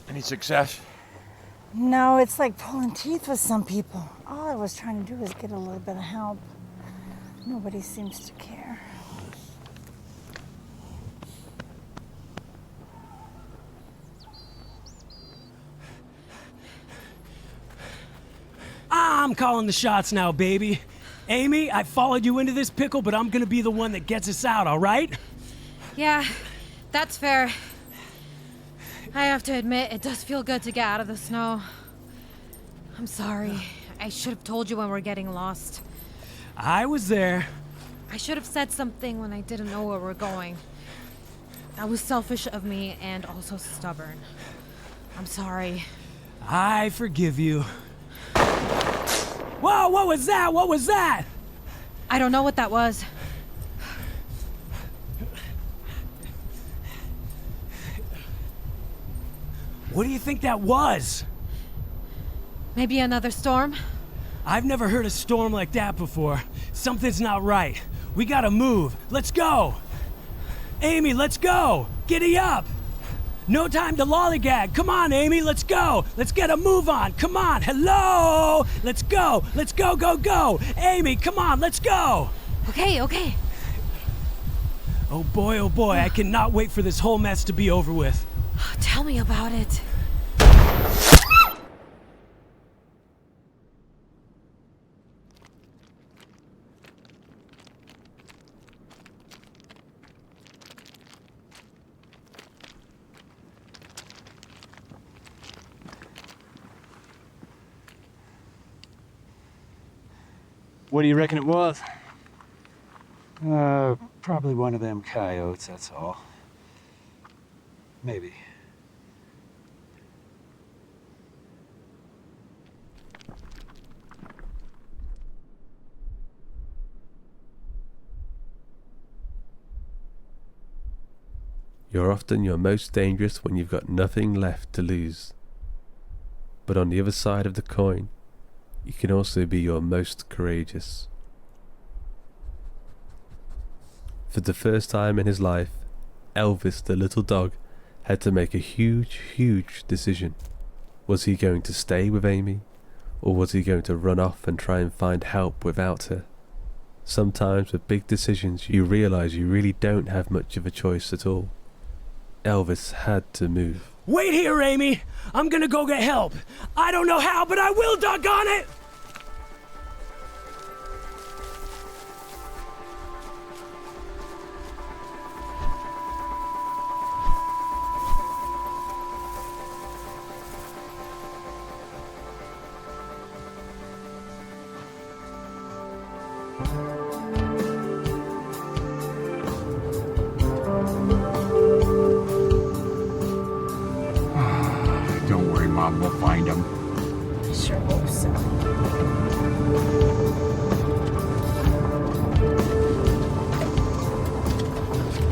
S5: Any success?
S4: No, it's like pulling teeth with some people. All I was trying to do was get a little bit of help. Nobody seems to care.
S3: I'm calling the shots now, baby. Amy, I followed you into this pickle, but I'm gonna be the one that gets us out, all right?
S2: Yeah, that's fair. I have to admit, it does feel good to get out of the snow. I'm sorry. I should have told you when we're getting lost.
S3: I was there.
S2: I should have said something when I didn't know where we're going. That was selfish of me and also stubborn. I'm sorry.
S3: I forgive you. Whoa, what was that? What was that?
S2: I don't know what that was.
S3: What do you think that was?
S2: Maybe another storm?
S3: I've never heard a storm like that before. Something's not right. We gotta move. Let's go. Amy, let's go. Giddy up. No time to lollygag. Come on, Amy, let's go. Let's get a move on. Come on. Hello. Let's go. Let's go, go, go. Amy, come on, let's go.
S2: Okay, okay.
S3: Oh boy, I cannot wait for this whole mess to be over with.
S2: Tell me about it.
S21: What do you reckon it was?
S10: Probably one of them coyotes, that's all. Maybe.
S1: You're often your most dangerous when you've got nothing left to lose. But on the other side of the coin, you can also be your most courageous. For the first time in his life, Elvis the little dog had to make a huge decision. Was he going to stay with Amy, or was he going to run off and try and find help without her? Sometimes with big decisions you realise you really don't have much of a choice at all. Elvis had to move.
S3: Wait here, Amy! I'm gonna go get help! I don't know how, but I will, doggone it!
S5: Don't worry, Mom, we'll find him.
S4: Sure hope so.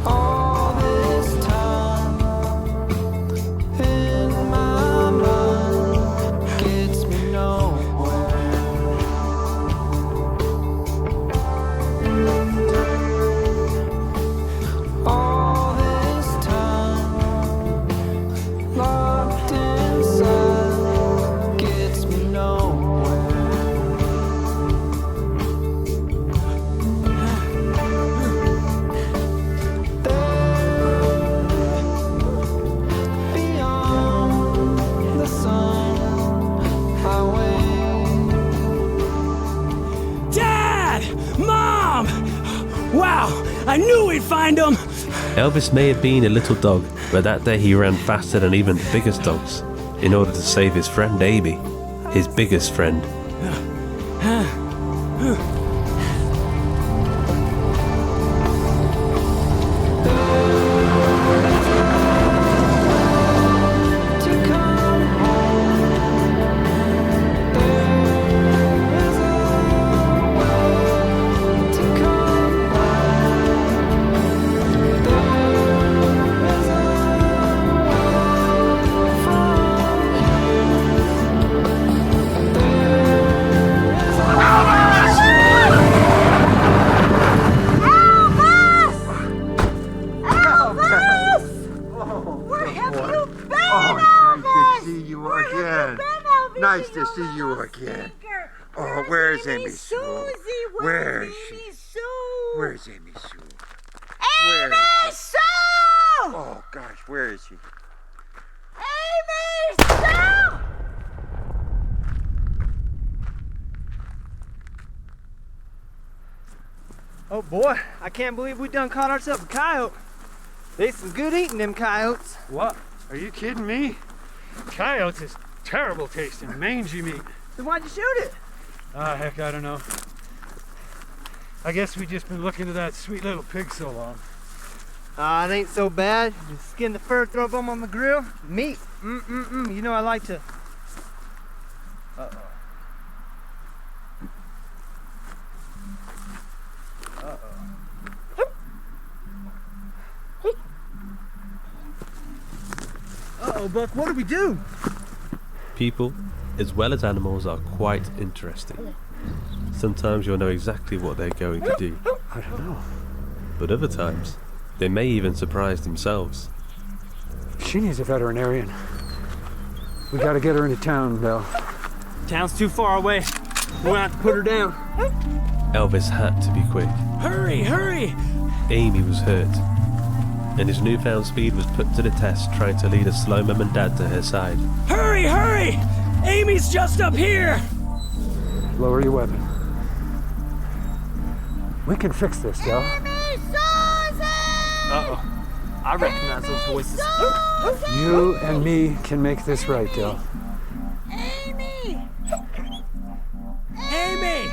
S7: All this time in my mind gets me nowhere. All this time locked inside gets me nowhere. Beyond the sun, I wait.
S3: Dad! Mom! Wow, I knew we'd find them!
S1: Elvis may have been a little dog, but that day he ran faster than even the biggest dogs, in order to save his friend Amy, his biggest friend.
S5: Nice to see you again. Oh, where's Amy Sue? Where is she? Where's Amy Sue?
S4: Amy Sue!
S5: Oh gosh, where is she?
S4: Amy Sue!
S9: Oh boy, I can't believe we done caught ourselves a coyote. They some good eating, them coyotes.
S21: What? Are you kidding me? Coyotes is terrible tasting, mangy meat.
S9: Then why'd you shoot it?
S21: Ah, heck, I don't know. I guess we just been looking at that sweet little pig so long.
S9: It ain't so bad. Just skin the fur, throw them on the grill. Meat. You know I like to. Uh-oh. Uh-oh, Buck, what do we do?
S1: People, as well as animals, are quite interesting. Sometimes you'll know exactly what they're going to do.
S21: I don't know.
S1: But other times, they may even surprise themselves.
S21: She needs a veterinarian. We gotta get her into town, Bill.
S9: Town's too far away. We'll have to put her down.
S1: Elvis had to be quick.
S3: Hurry, hurry!
S1: Amy was hurt, and his newfound speed was put to the test trying to lead a slow mum and dad to her side.
S3: Hurry, hurry! Amy's just up here!
S21: Lower your weapon. We can fix this, Del.
S9: Uh-oh. I recognize those voices.
S21: You and me can make this right, Del.
S3: Amy! Amy!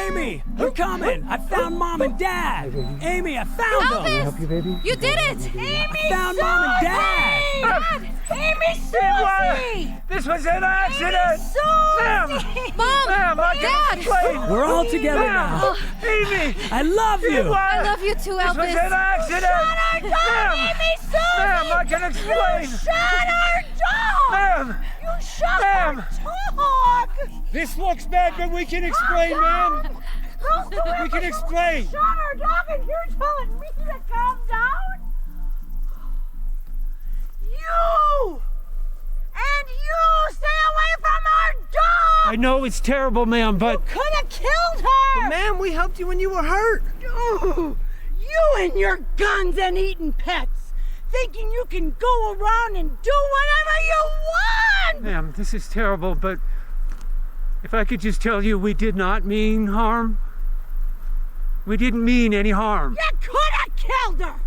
S3: Amy, we're coming. I found Mom and Dad. Amy, I found them.
S2: Elvis!
S3: Help you, baby?
S2: You did it!
S3: I found Mom and Dad.
S2: Amy Susie!
S20: This was an accident! Ma'am!
S2: Mom!
S20: Ma'am, I
S2: Dad!
S20: can explain!
S3: We're all together
S20: Ma'am!
S3: now.
S20: Amy!
S3: I love you.
S2: I love you too, Elvis.
S20: This was an accident!
S2: Shut our dog,
S20: Ma'am!
S2: Amy Susie!
S20: Ma'am, I can explain!
S2: You shut our dog!
S20: Ma'am!
S2: You shut
S20: Ma'am!
S2: our dog!
S20: This looks bad, but we can explain, ma'am! We can explain!
S2: Shut our dog and you're telling me to calm down? You! And you! Stay away from our dog!
S20: I know it's terrible, ma'am, but...
S2: You could have killed her!
S20: But ma'am, we helped you when you were hurt!
S2: You and your guns and eating pets! Thinking you can go around and do whatever you want!
S20: Ma'am, this is terrible, but... if I could just tell you, we did not mean harm. We didn't mean any harm.
S2: You could have killed her!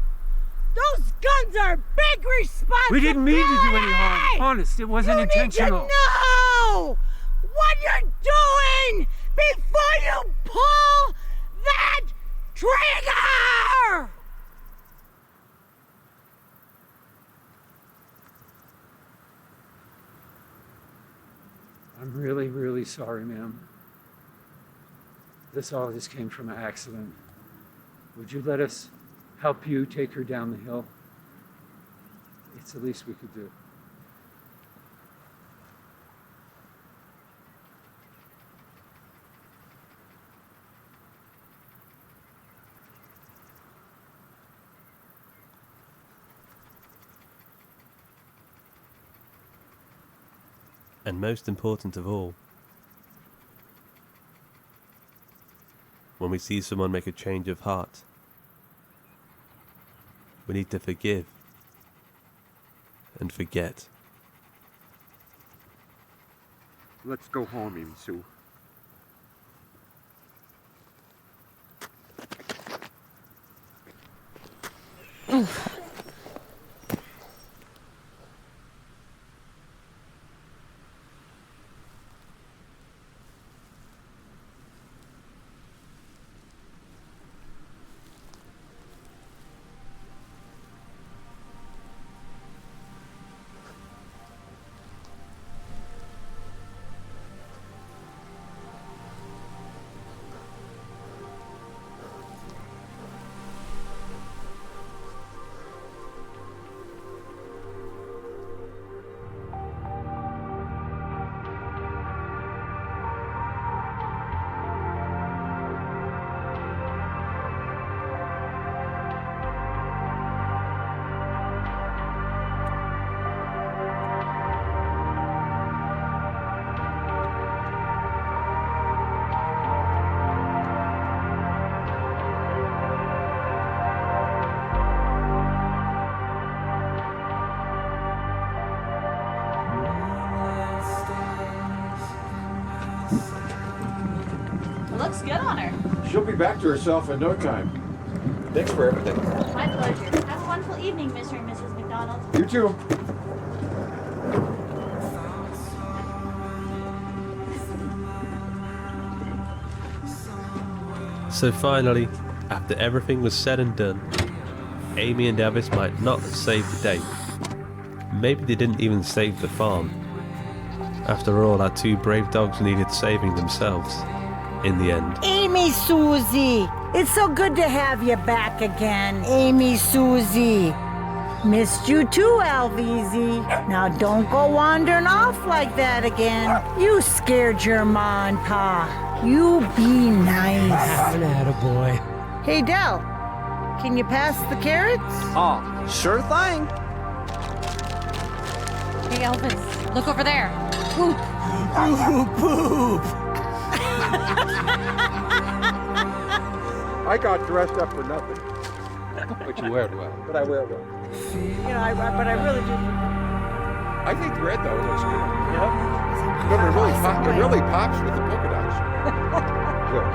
S2: Those guns are a big responsibility!
S20: We didn't mean to do any harm. Honest, it wasn't intentional.
S2: You need to know what you're doing before you pull that trigger!
S20: I'm really, really sorry, ma'am. This all just came from an accident. Would you let us help you take her down the hill? It's the least we could do.
S1: And most important of all, when we see someone make a change of heart, we need to forgive and forget.
S5: Let's go home, Amy Sue.
S16: Looks good on her.
S5: She'll be back to herself in no time. Thanks for everything.
S16: My pleasure. Have a wonderful evening, Mr. and Mrs. McDonald.
S5: You too.
S1: So finally, after everything was said and done, Amy and Elvis might not have saved the day. Maybe they didn't even save the farm. After all, our two brave dogs needed saving themselves in the end.
S4: Amy Susie, it's so good to have you back again. Amy Susie. Missed you too, Alvizi. Now don't go wandering off like that again. You scared your ma and pa. You be nice.
S3: Attaboy.
S4: Hey, Del, can you pass the carrots?
S9: Oh, sure thing.
S2: Hey, Elvis, look over there. Poop.
S3: Poop.
S5: I got dressed up for nothing.
S10: But you wear it well.
S5: But I wear well.
S4: You know, but I really do.
S5: I think the red though looks good.
S4: Yep.
S5: But it really pops with the polka dots. Good.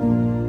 S1: Bye.